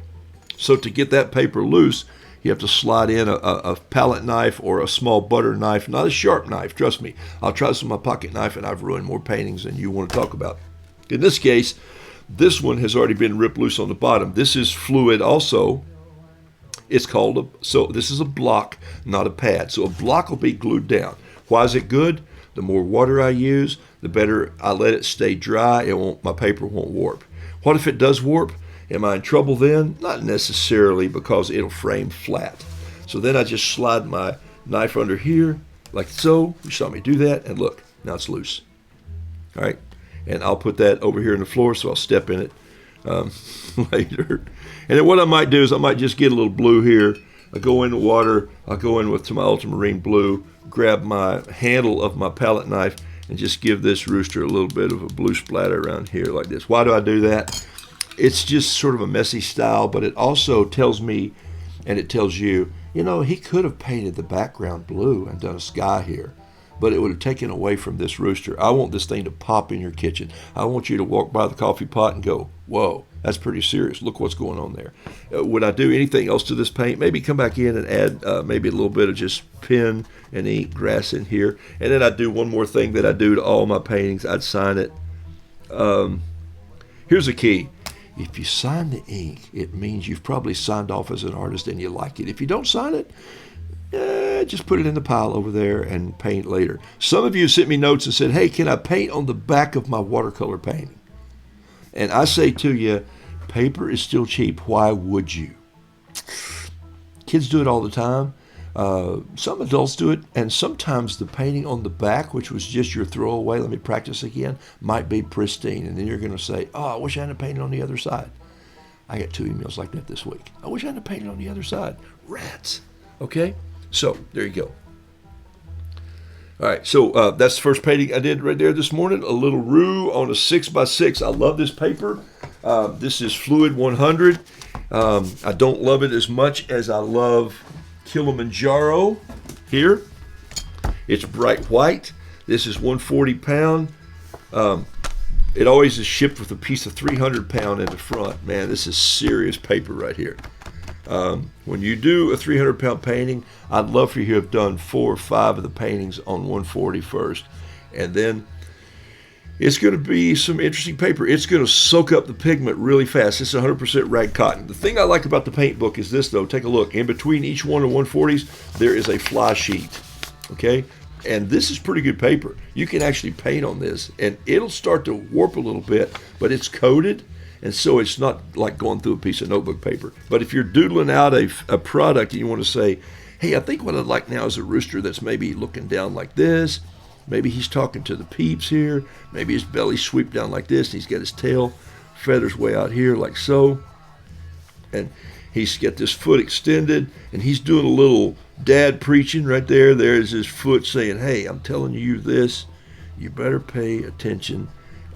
So to get that paper loose, you have to slide in a palette knife or a small butter knife, not a sharp knife, trust me. I'll try this with my pocket knife and I've ruined more paintings than you want to talk about. In this case, this one has already been ripped loose on the bottom. This is fluid also. It's called so this is a block, not a pad. So a block will be glued down. Why is it good? The more water I use, the better I let it stay dry. My paper won't warp. What if it does warp? Am I in trouble then? Not necessarily, because it'll frame flat. So then I just slide my knife under here, like so. You saw me do that, and look, now it's loose. All right. And I'll put that over here on the floor, so I'll step in it later. And then what I might do is I might just get a little blue here. I go in the water. I'll go in to my ultramarine blue, grab my handle of my palette knife, and just give this rooster a little bit of a blue splatter around here like this. Why do I do that? It's just sort of a messy style, but it also tells me, and it tells you, you know, he could have painted the background blue and done a sky here, but it would have taken away from this rooster. I want this thing to pop in your kitchen. I want you to walk by the coffee pot and go, whoa, that's pretty serious. Look what's going on there. Would I do anything else to this paint? Maybe come back in and add maybe a little bit of just pen and ink, grass in here. And then I'd do one more thing that I do to all my paintings. I'd sign it. Here's a key. If you sign the ink, it means you've probably signed off as an artist and you like it. If you don't sign it, just put it in the pile over there and paint later. Some of you sent me notes and said, hey, can I paint on the back of my watercolor painting? And I say to you, paper is still cheap. Why would you? Kids do it all the time. Some adults do it, and sometimes the painting on the back, which was just your throwaway, let me practice again, might be pristine. And then you're going to say, oh, I wish I hadn't painted on the other side. I got 2 emails like that this week. I wish I hadn't painted on the other side. Rats. Okay? So, there you go. All right, so that's the first painting I did right there this morning. A little Roo on a 6x6. I love this paper. This is Fluid 100. I don't love it as much as I love Kilimanjaro here. It's bright white. This is 140 pound. It always is shipped with a piece of 300 pound in the front. Man, this is serious paper right here. When you do a 300 pound painting, I'd love for you to have done 4 or 5 of the paintings on 140 first. And then it's going to be some interesting paper. It's going to soak up the pigment really fast. It's 100% rag cotton. The thing I like about the paint book is this, though. Take a look. In between each one of 140s, there is a fly sheet. Okay? And this is pretty good paper. You can actually paint on this, and it'll start to warp a little bit, but it's coated, and so it's not like going through a piece of notebook paper. But if you're doodling out a product and you want to say, hey, I think what I'd like now is a rooster that's maybe looking down like this. Maybe he's talking to the peeps here. Maybe his belly sweep down like this, and he's got his tail feathers way out here like so. And he's got this foot extended, and he's doing a little dad preaching right there. There's his foot saying, hey, I'm telling you this. You better pay attention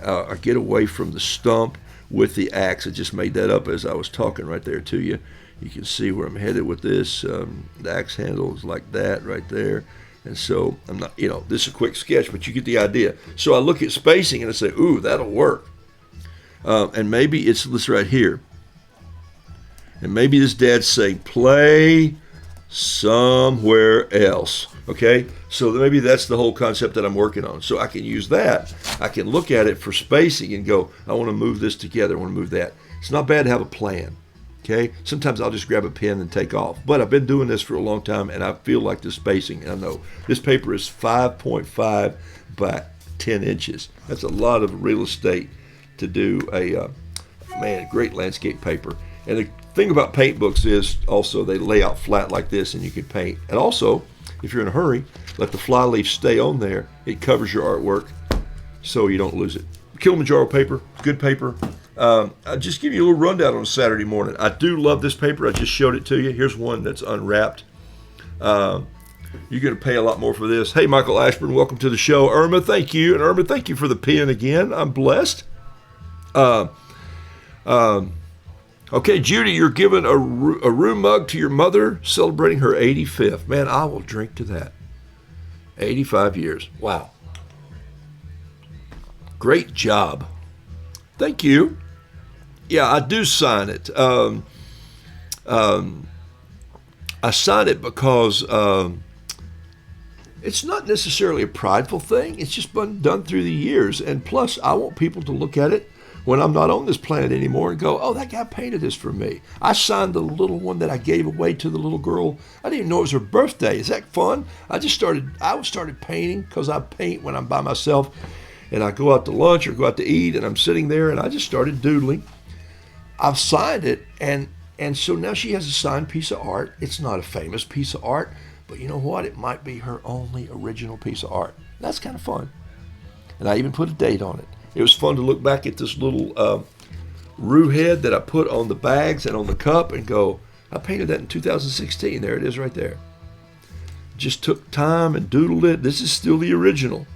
or get away from the stump with the axe. I just made that up as I was talking right there to you. You can see where I'm headed with this. The axe handle is like that right there. And so I'm not, this is a quick sketch, but you get the idea. So I look at spacing and I say, ooh, that'll work. And maybe it's this right here. And maybe this dad's saying, play somewhere else. Okay? So maybe that's the whole concept that I'm working on. So I can use that. I can look at it for spacing and go, I want to move this together. I want to move that. It's not bad to have a plan. Okay? Sometimes I'll just grab a pen and take off. But I've been doing this for a long time, and I feel like the spacing. And I know this paper is 5.5 by 10 inches. That's a lot of real estate to do a, great landscape paper. And the thing about paint books is also they lay out flat like this, and you can paint. And also, if you're in a hurry, let the fly leaf stay on there. It covers your artwork so you don't lose it. Kilimanjaro paper, good paper. I'll just give you a little rundown on a Saturday morning. I do love this paper. I just showed it to you. Here's one that's unwrapped. You're going to pay a lot more for this. Hey, Michael Ashburn, welcome to the show. Irma, thank you. And Irma, thank you for the pen again. I'm blessed. Okay, Judy, you're giving a room mug to your mother celebrating her 85th. Man, I will drink to that. 85 years. Wow. Great job. Thank you. Yeah, I do sign it. I sign it because it's not necessarily a prideful thing. It's just been done through the years. And plus, I want people to look at it when I'm not on this planet anymore and go, oh, that guy painted this for me. I signed the little one that I gave away to the little girl. I didn't even know it was her birthday. Is that fun? I started painting because I paint when I'm by myself. And I go out to lunch or go out to eat, and I'm sitting there, and I just started doodling. I've signed it, and so now she has a signed piece of art. It's not a famous piece of art, but you know what? It might be her only original piece of art. That's kind of fun. And I even put a date on it. It was fun to look back at this little Roo head that I put on the bags and on the cup and go, I painted that in 2016. There it is right there. Just took time and doodled it. This is still the original.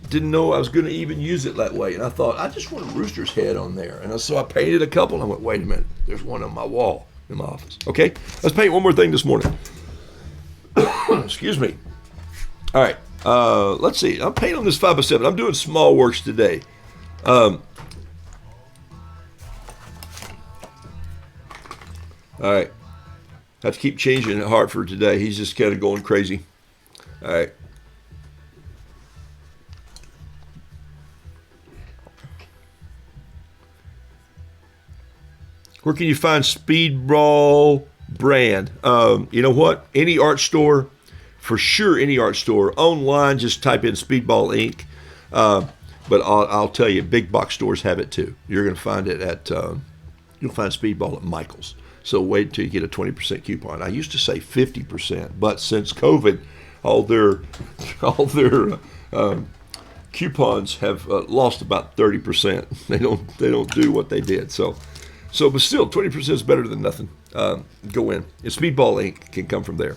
Didn't know I was going to even use it that way. And I thought, I just want a rooster's head on there. And so I painted a couple. And I went, wait a minute. There's one on my wall in my office. Okay, let's paint one more thing this morning. Excuse me. All right, let's see. I'm painting on this 5x7. I'm doing small works today. All right. I have to keep changing it Hartford today. He's just kind of going crazy. All right. Where can you find Speedball brand. You know what? Any art store, for sure, any art store. Online, just type in Speedball ink. But I'll tell you, big box stores have it too. You're going to find it at, you'll find Speedball at Michael's. So wait until you get a 20% coupon. I used to say 50%, but since COVID, all their coupons have lost about 30%. They don't do what they did. So but still, 20% is better than nothing. Go in. And Speedball ink can come from there.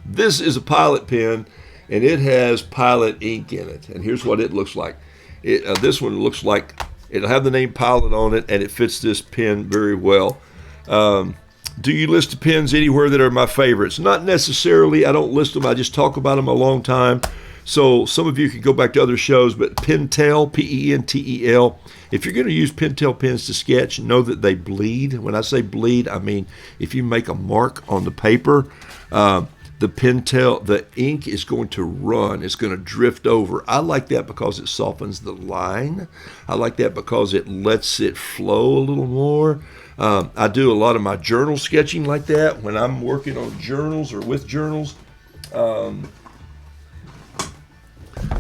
This is a Pilot pen, and it has Pilot ink in it. And here's what it looks like. This one looks like it'll have the name Pilot on it, and it fits this pen very well. Do you list the pens anywhere that are my favorites? Not necessarily. I don't list them. I just talk about them a long time. So some of you could go back to other shows, but Pentel, Pentel. If you're going to use Pentel pens to sketch, know that they bleed. When I say bleed, I mean if you make a mark on the paper, the ink is going to run. It's going to drift over. I like that because it softens the line. I like that because it lets it flow a little more. I do a lot of my journal sketching like that when I'm working on journals or with journals.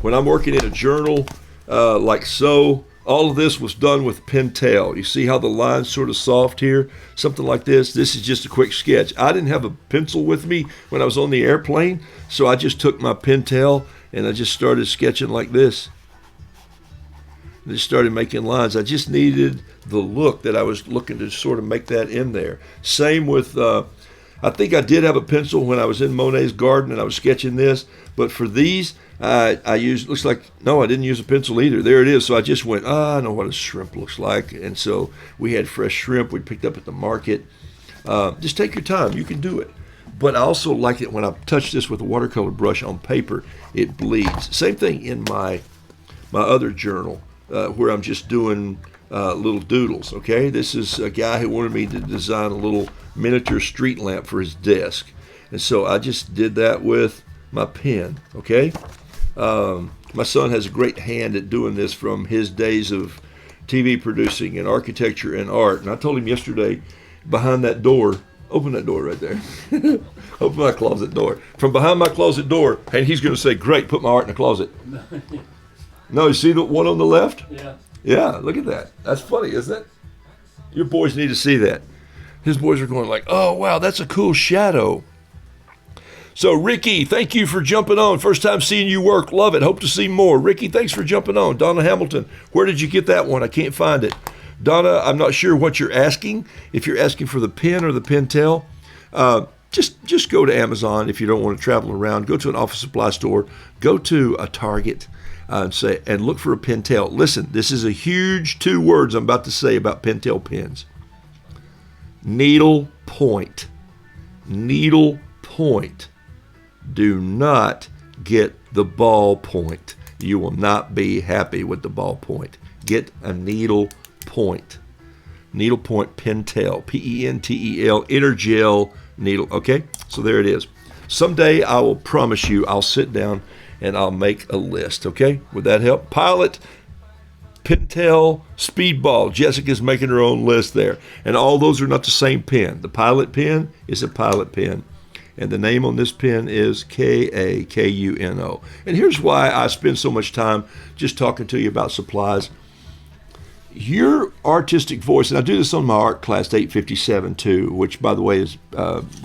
When I'm working in a journal like so, all of this was done with Pentel. You see how the line's sort of soft here? Something like this. This is just a quick sketch. I didn't have a pencil with me when I was on the airplane, so I just took my Pentel and I just started sketching like this. I just started making lines. I just needed the look that I was looking to sort of make that in there. Same with, I think I did have a pencil when I was in Monet's garden and I was sketching this, but for these, I used, looks like, no, I didn't use a pencil either. There it is. So I just went, I know what a shrimp looks like. And so we had fresh shrimp we picked up at the market. Just take your time. You can do it. But I also like it when I touch this with a watercolor brush on paper, it bleeds. Same thing in my other journal where I'm just doing little doodles, okay? This is a guy who wanted me to design a little miniature street lamp for his desk. And so I just did that with my pen, okay? My son has a great hand at doing this from his days of TV producing and architecture and art. And I told him yesterday, behind that door, open that door right there. Open my closet door. From behind my closet door, and he's going to say, great, put my art in the closet. No, you see the one on the left? Yeah. Yeah, look at that. That's funny, isn't it? Your boys need to see that. His boys are going like, oh, wow, that's a cool shadow. So, Ricky, thank you for jumping on. First time seeing you work. Love it. Hope to see more. Ricky, thanks for jumping on. Donna Hamilton, where did you get that one? I can't find it. Donna, I'm not sure what you're asking. If you're asking for the pen or the Pentel, just go to Amazon if you don't want to travel around. Go to an office supply store. Go to a Target and look for a Pentel. Listen, this is a huge 2 words I'm about to say about Pentel pens. Needle point. Needle point. Do not get the ball point. You will not be happy with the ball point. Get a needle point. Needle point Pentel. Pentel. Intergel needle. Okay? So there it is. Someday I will promise you I'll sit down and I'll make a list. Okay? Would that help? Pilot, Pentel, Speedball. Jessica's making her own list there. And all those are not the same pen. The Pilot pen is a Pilot pen. And the name on this pen is Kakuno. And here's why I spend so much time just talking to you about supplies. Your artistic voice, and I do this on my art class 857 too, which by the way is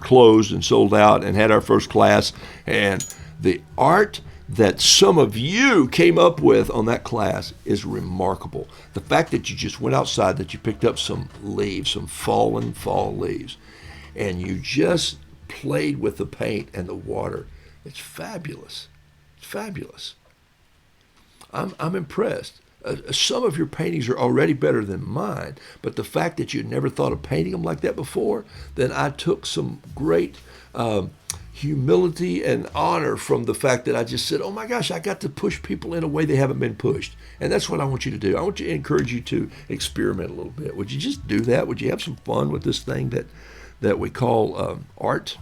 closed and sold out and had our first class. And the art that some of you came up with on that class is remarkable. The fact that you just went outside, that you picked up some leaves, some fallen fall leaves, and you just played with the paint and the water. It's fabulous. It's fabulous. I'm impressed. Some of your paintings are already better than mine, but the fact that you never thought of painting them like that before, then I took some great humility and honor from the fact that I just said, oh my gosh, I got to push people in a way they haven't been pushed. And that's what I want you to do. I want to encourage you to experiment a little bit. Would you just do that? Would you have some fun with this thing that we call art?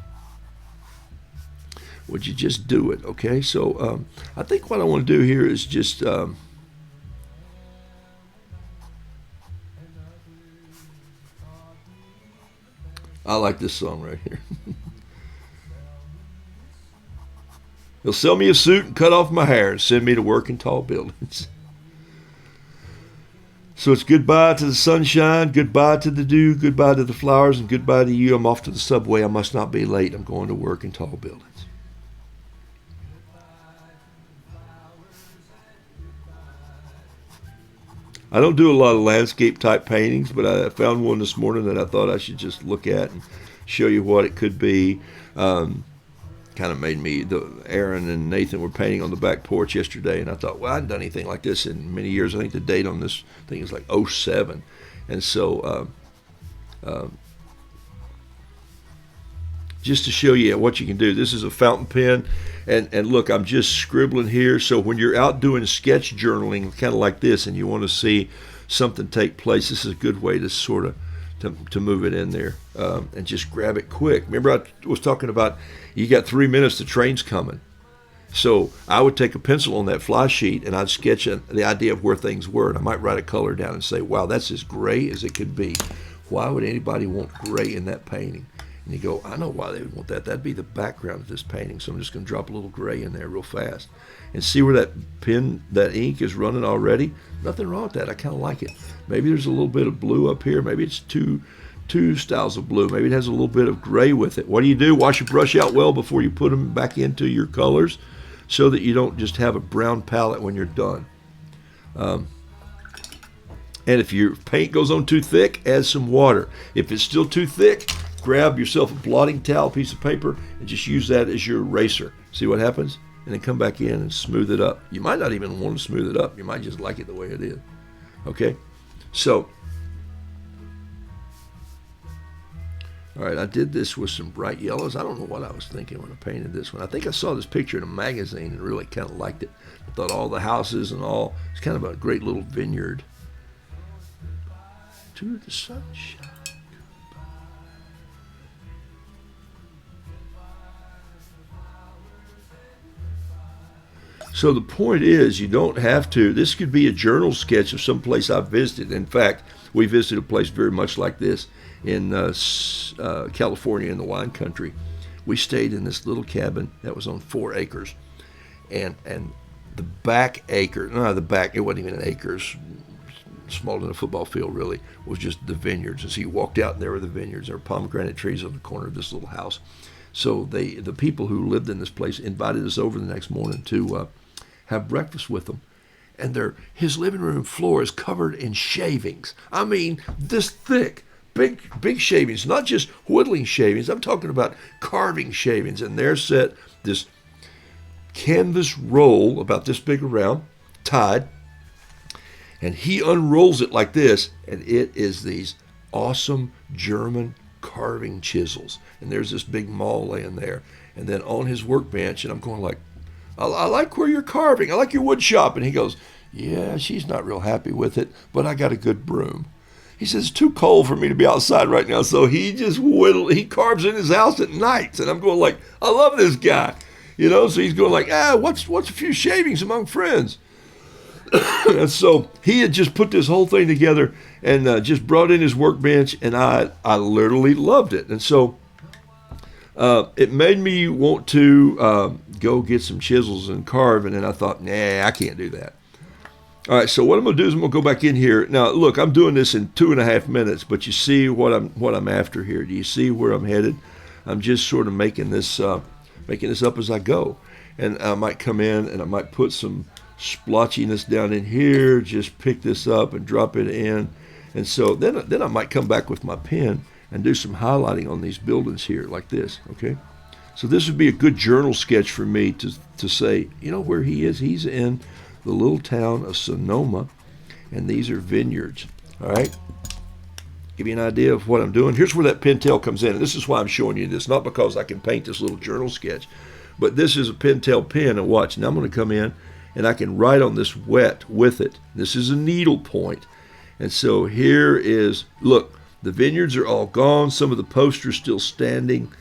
Would you just do it? Okay, so I think what I want to do here is just I like this song right here. He'll sell me a suit and cut off my hair and send me to work in tall buildings. So it's goodbye to the sunshine, goodbye to the dew, goodbye to the flowers, and goodbye to you. I'm off to the subway. I must not be late. I'm going to work in tall buildings. I don't do a lot of landscape type paintings, but I found one this morning that I thought I should just look at and show you what it could be. Kind of made me, Aaron and Nathan were painting on the back porch yesterday, and I thought, well, I hadn't done anything like this in many years. I think the date on this thing is like '07. And so just to show you what you can do, this is a fountain pen. And look, I'm just scribbling here. So when you're out doing sketch journaling, kind of like this, and you want to see something take place, this is a good way to sort of to move it in there and just grab it quick. Remember I was talking about you got 3 minutes, the train's coming. So I would take a pencil on that fly sheet and I'd sketch the idea of where things were. And I might write a color down and say, wow, that's as gray as it could be. Why would anybody want gray in that painting? And you go, I know why they would want that. That'd be the background of this painting. So I'm just going to drop a little gray in there real fast. And see where that pen, that ink is running already? Nothing wrong with that. I kind of like it. Maybe there's a little bit of blue up here. Maybe it's two styles of blue. Maybe it has a little bit of gray with it. What do? Wash your brush out well before you put them back into your colors so that you don't just have a brown palette when you're done. And if your paint goes on too thick, add some water. If it's still too thick, grab yourself a blotting towel, piece of paper, and just use that as your eraser. See what happens? And then come back in and smooth it up. You might not even want to smooth it up. You might just like it the way it is. Okay? So, all right, I did this with some bright yellows. I don't know what I was thinking when I painted this one. I think I saw this picture in a magazine and really kind of liked it. I thought all the houses and all, it's kind of a great little vineyard. To the sunshine. So the point is, you don't have to, this could be a journal sketch of some place I've visited. In fact, we visited a place very much like this in California in the wine country. We stayed in this little cabin that was on 4 acres. And the back acre, no, the back, it wasn't even an acre, smaller than a football field really, was just the vineyards. And so you walked out and there were the vineyards. There were pomegranate trees on the corner of this little house. So the people who lived in this place invited us over the next morning to have breakfast with them. And his living room floor is covered in shavings. I mean, this thick, big shavings, not just whittling shavings. I'm talking about carving shavings. And there sat this canvas roll about this big around, tied. And he unrolls it like this, and it is these awesome German carving chisels. And there's this big maul laying there. And then on his workbench, and I'm going like, I like where you're carving. I like your wood shop. And he goes, yeah, she's not real happy with it, but I got a good broom. He says, it's too cold for me to be outside right now. So he just he carves in his house at nights. And I'm going like, I love this guy. You know, so he's going like, what's a few shavings among friends? And so he had just put this whole thing together and just brought in his workbench, and I literally loved it. And so it made me want to go get some chisels and carve, and then I thought, nah, I can't do that. All right, so what I'm going to do is I'm going to go back in here. Now, look, I'm doing this in 2.5 minutes, but you see what I'm after here. Do you see where I'm headed? I'm just sort of making this up as I go. And I might come in and I might put some splotchiness down in here, just pick this up and drop it in. And so then I might come back with my pen and do some highlighting on these buildings here like this, okay? So this would be a good journal sketch for me to say, you know where he is? He's in the little town of Sonoma, and these are vineyards, all right? Give you an idea of what I'm doing. Here's where that Pentel comes in, and this is why I'm showing you this, not because I can paint this little journal sketch, but this is a Pentel pen, and watch, now I'm going to come in, and I can write on this wet with it. This is a needle point, and so here is, look, the vineyards are all gone, some of the posters still standing,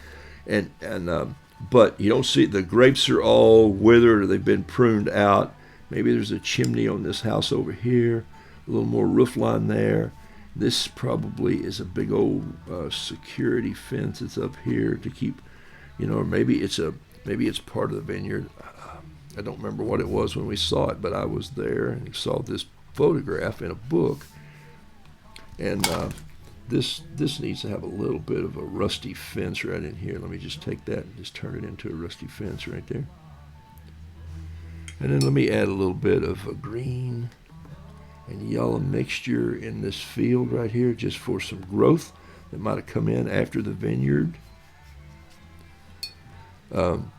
but you don't see, the grapes are all withered or they've been pruned out. Maybe there's a chimney on this house over here, a little more roof line there. This probably is a big old security fence that's up here to keep, or maybe it's part of the vineyard. I don't remember what it was when we saw it, but I was there and saw this photograph in a book. And this needs to have a little bit of a rusty fence right in here. Let me just take that and just turn it into a rusty fence right there. And then let me add a little bit of a green and yellow mixture in this field right here, just for some growth that might have come in after the vineyard.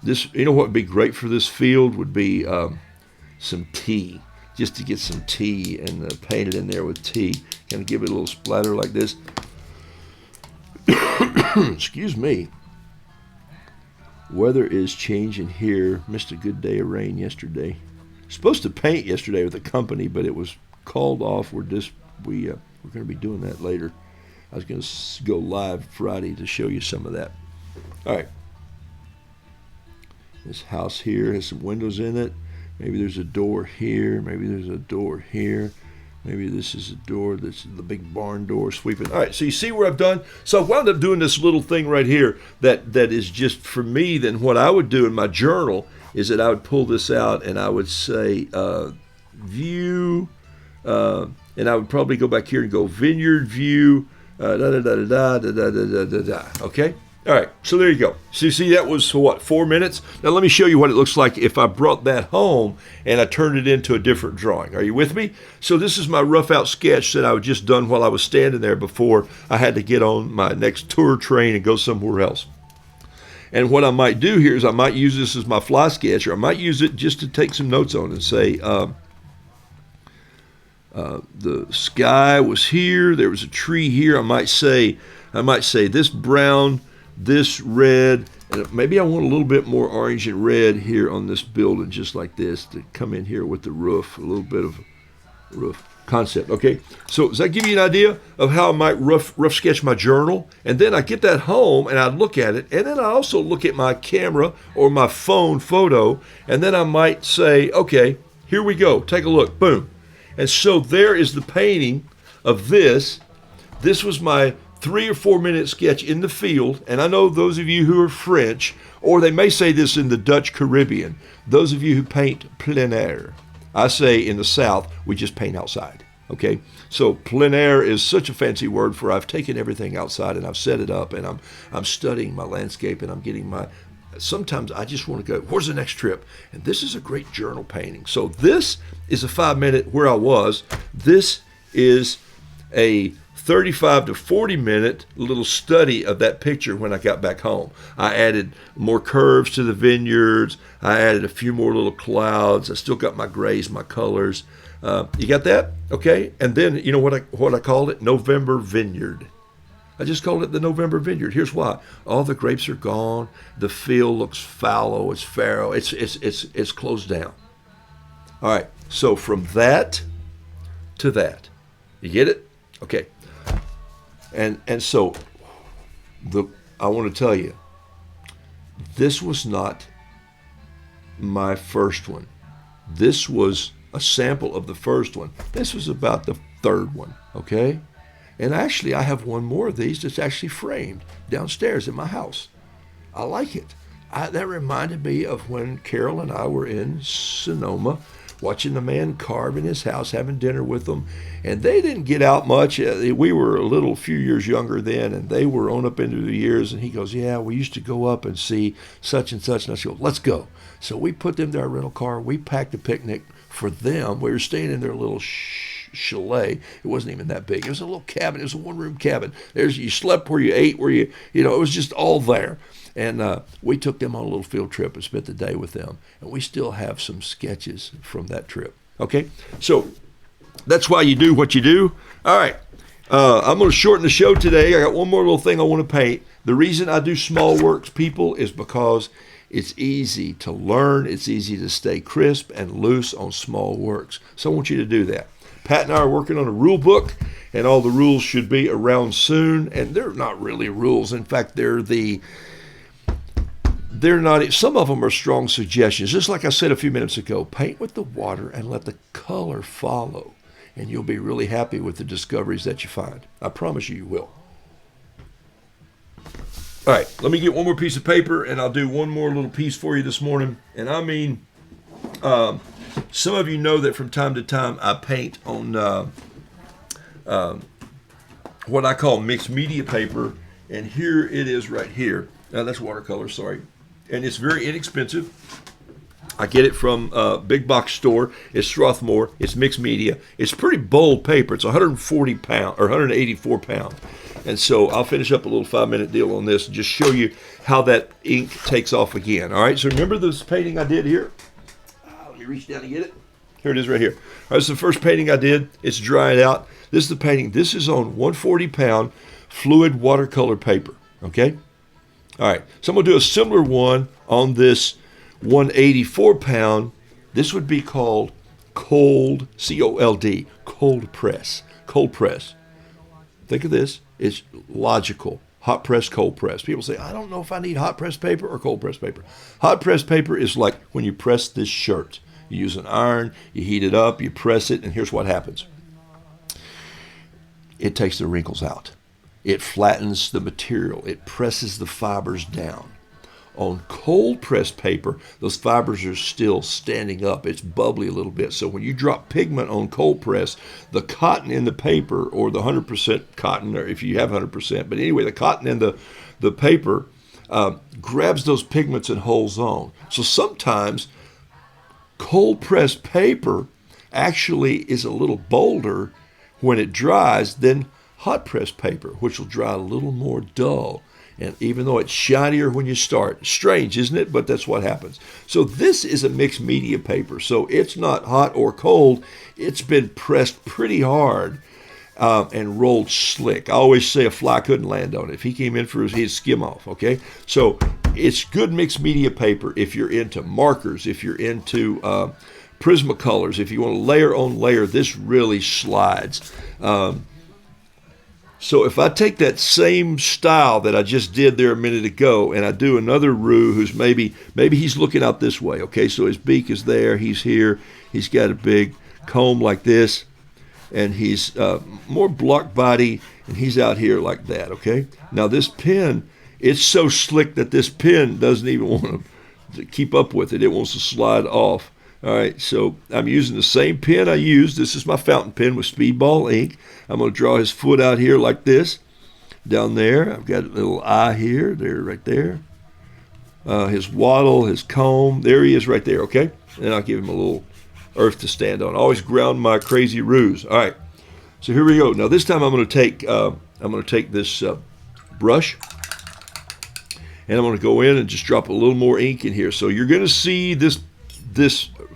This, what would be great for this field would be some tea, just to get some tea and paint it in there with tea. Kind of give it a little splatter like this. Excuse me. Weather is changing here. Missed a good day of rain yesterday. Supposed to paint yesterday with a company, but it was called off. We're going to be doing that later. I was going to go live Friday to show you some of that. All right. This house here has some windows in it. Maybe there's a door here. Maybe there's a door here. Maybe this is a door. This is the big barn door sweeping. All right, so you see where I've done? So I wound up doing this little thing right here that is just for me. Then what I would do in my journal is that I would pull this out and I would say view, and I would probably go back here and go vineyard view, okay? All right, so there you go. So you see that was, what, 4 minutes? Now let me show you what it looks like if I brought that home and I turned it into a different drawing. Are you with me? So this is my rough out sketch that I had just done while I was standing there before I had to get on my next tour train and go somewhere else. And what I might do here is I might use this as my fly sketch, or I might use it just to take some notes on and say, the sky was here, there was a tree here. I might say this brown, this red, and maybe I want a little bit more orange and red here on this building, just like this, to come in here with the roof, a little bit of roof concept. Okay, so does that give you an idea of how I might rough sketch my journal? And then I get that home and I look at it, and then I also look at my camera or my phone photo, and then I might say, okay, here we go, take a look, boom. And so there is the painting of this. This was my 3 or 4 minute sketch in the field, and I know those of you who are French, or they may say this in the Dutch Caribbean, those of you who paint plein air. I say in the South, we just paint outside, okay? So plein air is such a fancy word for I've taken everything outside and I've set it up, and I'm studying my landscape, and I'm getting sometimes I just want to go, where's the next trip? And this is a great journal painting. So this is a 5 minute where I was. This is a 35 to 40 minute little study of that picture when I got back home. I added more curves to the vineyards. I added a few more little clouds. I still got my grays, my colors. You got that? Okay. And then, you know what I called it? November Vineyard. I just called it the November Vineyard. Here's why. All the grapes are gone. The field looks fallow. It's farrow. It's closed down. All right. So from that to that. You get it? Okay. And so I want to tell you, this was not my first one. This was a sample of the first one. This was about the third one, okay? And actually, I have one more of these that's actually framed downstairs in my house. I like it. That reminded me of when Carol and I were in Sonoma, watching the man carve in his house, having dinner with them. And they didn't get out much. We were a few years younger then, and they were on up into the years. And he goes, yeah, we used to go up and see such and such. And I said, let's go. So we put them to our rental car. We packed a picnic for them. We were staying in their little chalet. It wasn't even that big. It was a little cabin. It was a one-room cabin. You slept where you ate, where it was just all there. And we took them on a little field trip and spent the day with them. And we still have some sketches from that trip. Okay? So that's why you do what you do. All right. I'm going to shorten the show today. I got one more little thing I want to paint. The reason I do small works, people, is because it's easy to learn. It's easy to stay crisp and loose on small works. So I want you to do that. Pat and I are working on a rule book, and all the rules should be around soon. And they're not really rules. In fact, they're not, some of them are strong suggestions. Just like I said a few minutes ago, paint with the water and let the color follow. and you'll be really happy with the discoveries that you find. I promise you will. All right, let me get one more piece of paper, and I'll do one more little piece for you this morning. And I mean, some of you know that from time to time I paint on what I call mixed media paper, and here it is right here. That's watercolor, sorry. And it's very inexpensive. I get it from a big box store. It's Strathmore. It's mixed media. It's pretty bold paper. It's 140 pound or 184 pound. And so I'll finish up a little 5-minute deal on this and just show you how that ink takes off again. All right, so remember this painting I did here? Let me reach down and get it. Here it is right here. All right, this is the first painting I did. It's dried out. This is the painting. This is on 140 pound fluid watercolor paper, okay? All right, so I'm going to do a similar one on this 184 pound. This would be called cold, C-O-L-D, cold press. Cold press. Think of this. It's logical. Hot press, cold press. People say, I don't know if I need hot press paper or cold press paper. Hot press paper is like when you press this shirt. You use an iron, you heat it up, you press it, and here's what happens. It takes the wrinkles out. It flattens the material. It presses the fibers down. On cold press paper, those fibers are still standing up. It's bubbly a little bit. So when you drop pigment on cold press, the cotton in the paper, or the 100% cotton, or if you have 100%, but anyway, the cotton in the paper grabs those pigments and holds on. So sometimes cold press paper actually is a little bolder when it dries than hot press paper, which will dry a little more dull. And even though it's shinier when you start, strange, isn't it? But that's what happens. So this is a mixed media paper. So it's not hot or cold. It's been pressed pretty hard and rolled slick. I always say a fly couldn't land on it. If he came in for his, he'd skim off, okay? So it's good mixed media paper if you're into markers, if you're into Prismacolors, if you want to layer on layer, this really slides. So if I take that same style that I just did there a minute ago, and I do another Roo who's maybe he's looking out this way, okay? So his beak is there, he's here, he's got a big comb like this, and he's more block body, and he's out here like that, okay? Now this pen, it's so slick that this pen doesn't even want to keep up with it. It wants to slide off. All right, so I'm using the same pen I used. This is my fountain pen with Speedball ink. I'm going to draw his foot out here like this. Down there, I've got a little eye here, there, right there. His waddle, his comb, there he is right there, okay? And I'll give him a little earth to stand on. I always ground my crazy Roos. All right, so here we go. Now this time I'm going to take this brush, and I'm going to go in and just drop a little more ink in here. So you're going to see this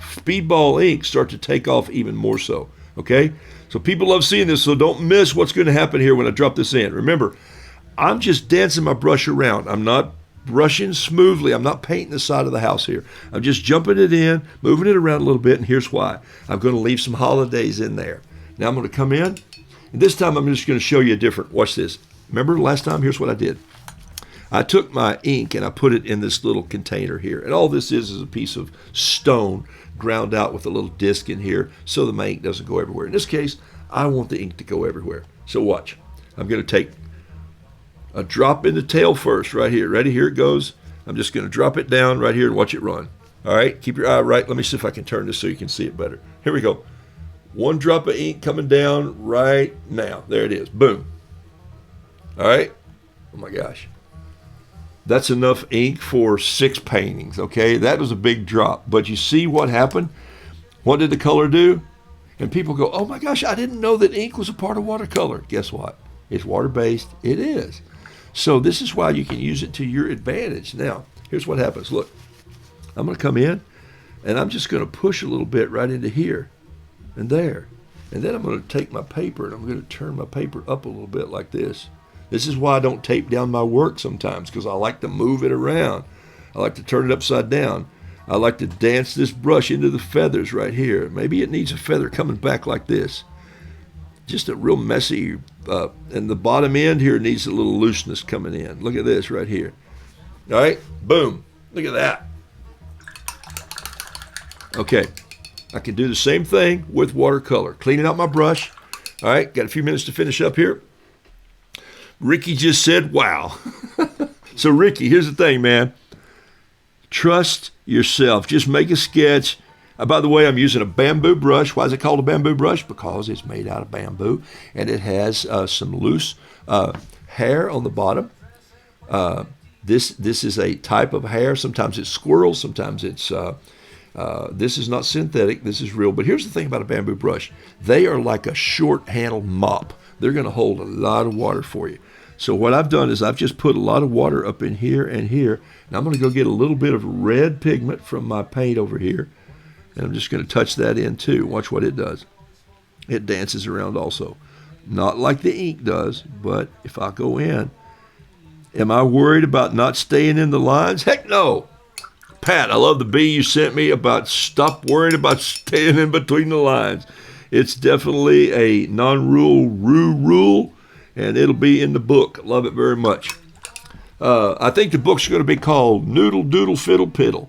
Speedball ink start to take off even more so, okay? So people love seeing this, so don't miss what's going to happen here when I drop this in. Remember, I'm just dancing my brush around. I'm not brushing smoothly. I'm not painting the side of the house here. I'm just jumping it in, moving it around a little bit, and here's why. I'm going to leave some holidays in there. Now I'm going to come in, and this time I'm just going to show you a different, watch this. Remember last time? Here's what I did. I took my ink and I put it in this little container here. And all this is a piece of stone ground out with a little disc in here so that my ink doesn't go everywhere. In this case, I want the ink to go everywhere. So watch. I'm going to take a drop in the tail first right here. Ready? Here it goes. I'm just going to drop it down right here and watch it run. All right? Keep your eye right. Let me see if I can turn this so you can see it better. Here we go. One drop of ink coming down right now. There it is. Boom. All right? Oh my gosh. That's enough ink for 6 paintings, okay? That was a big drop. But you see what happened? What did the color do? And people go, oh my gosh, I didn't know that ink was a part of watercolor. Guess what? It's water-based. It is. So this is why you can use it to your advantage. Now, here's what happens. Look, I'm going to come in, and I'm just going to push a little bit right into here and there. And then I'm going to take my paper, and I'm going to turn my paper up a little bit like this. This is why I don't tape down my work sometimes, because I like to move it around. I like to turn it upside down. I like to dance this brush into the feathers right here. Maybe it needs a feather coming back like this. Just a real messy, and the bottom end here needs a little looseness coming in. Look at this right here. All right, boom. Look at that. Okay, I can do the same thing with watercolor. Cleaning out my brush. All right, got a few minutes to finish up here. Ricky just said, wow. So, Ricky, here's the thing, man. Trust yourself. Just make a sketch. By the way, I'm using a bamboo brush. Why is it called a bamboo brush? Because it's made out of bamboo, and it has some loose hair on the bottom. This is a type of hair. Sometimes it's squirrel. Sometimes it's this is not synthetic. This is real. But here's the thing about a bamboo brush. They are like a short-handled mop. They're going to hold a lot of water for you. So what I've done is I've just put a lot of water up in here and here. And I'm going to go get a little bit of red pigment from my paint over here. And I'm just going to touch that in too. Watch what it does. It dances around also. Not like the ink does, but if I go in, am I worried about not staying in the lines? Heck no. Pat, I love the bee you sent me about stop worrying about staying in between the lines. It's definitely a non-rule rule, and it'll be in the book. Love it very much. I think the book's going to be called Noodle Doodle Fiddle Piddle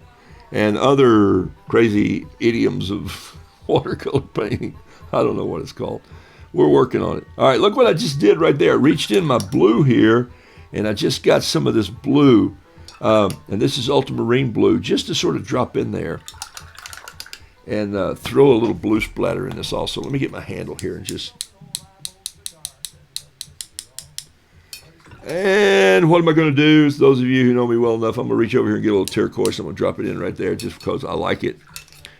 and other crazy idioms of watercolor painting. I don't know what it's called. We're working on it. All right, look what I just did right there. I reached in my blue here, and I just got some of this blue, and this is ultramarine blue, just to sort of drop in there and throw a little blue splatter in this also. Let me get my handle here and just... And what am I going to do? Is those of you who know me well enough, I'm going to reach over here and get a little turquoise. I'm going to drop it in right there just because I like it.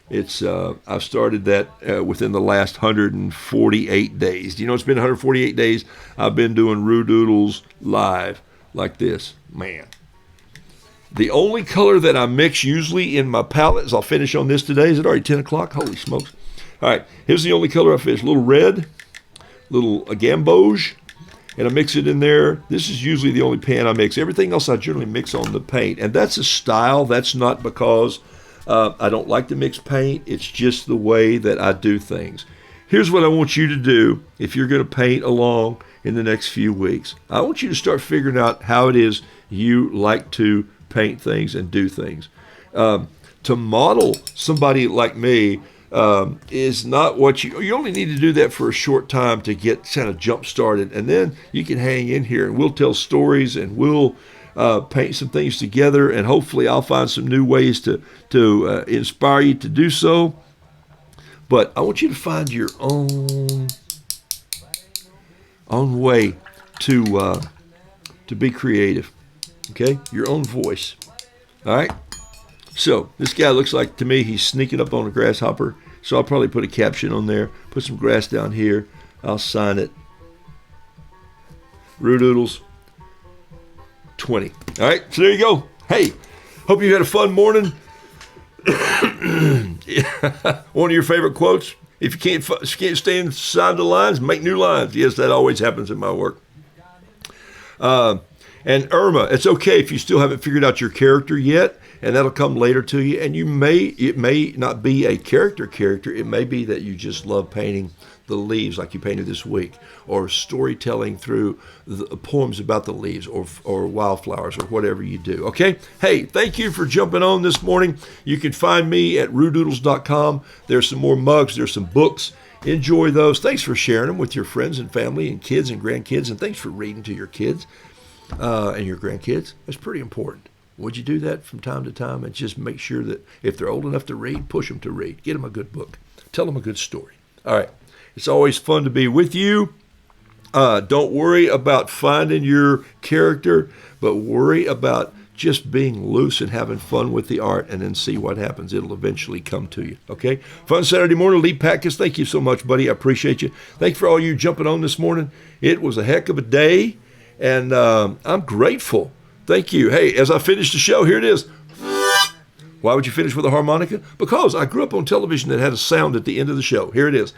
It's I've started that within the last 148 days. Do you know it's been 148 days? I've been doing Roodoodles live like this. Man. The only color that I mix usually in my palette, as I'll finish on this today. Is it already 10 o'clock? Holy smokes. All right, here's the only color I finish. A little red, little gamboge. And I mix it in there. This is usually the only pan I mix. Everything else I generally mix on the paint. And that's a style. That's not because I don't like to mix paint. It's just the way that I do things. Here's what I want you to do if you're going to paint along in the next few weeks. I want you to start figuring out how it is you like to paint things and do things. To model somebody like me is not what you only need to do that for a short time to get kind of jump started, and then you can hang in here and we'll tell stories and we'll paint some things together, and hopefully I'll find some new ways to inspire you to do so. But I want you to find your own way to be creative. Okay, your own voice. All right. So this guy looks like, to me, he's sneaking up on a grasshopper. So I'll probably put a caption on there, put some grass down here. I'll sign it. Roodoodles 20. All right, so there you go. Hey, hope you had a fun morning. One of your favorite quotes: if you can't stay inside the lines, make new lines. Yes, that always happens in my work. And Irma, it's okay if you still haven't figured out your character yet, and that'll come later to you. And it may not be a character. It may be that you just love painting the leaves like you painted this week, or storytelling through the poems about the leaves, or wildflowers, or whatever you do. Okay? Hey, thank you for jumping on this morning. You can find me at roodoodles.com. There's some more mugs. There's some books. Enjoy those. Thanks for sharing them with your friends and family and kids and grandkids, and thanks for reading to your kids and your grandkids. That's pretty important. Would you do that from time to time, and just make sure that if they're old enough to read, push them to read. Get them a good book. Tell them a good story. All right. It's always fun to be with you. Don't worry about finding your character, but worry about just being loose and having fun with the art, and then see what happens. It'll eventually come to you. Okay? Fun Saturday morning. Lee Packus, thank you so much, buddy. I appreciate you. Thanks for all you jumping on this morning. It was a heck of a day, and I'm grateful. Thank you. Hey, as I finish the show, here it is. Why would you finish with a harmonica? Because I grew up on television that had a sound at the end of the show. Here it is.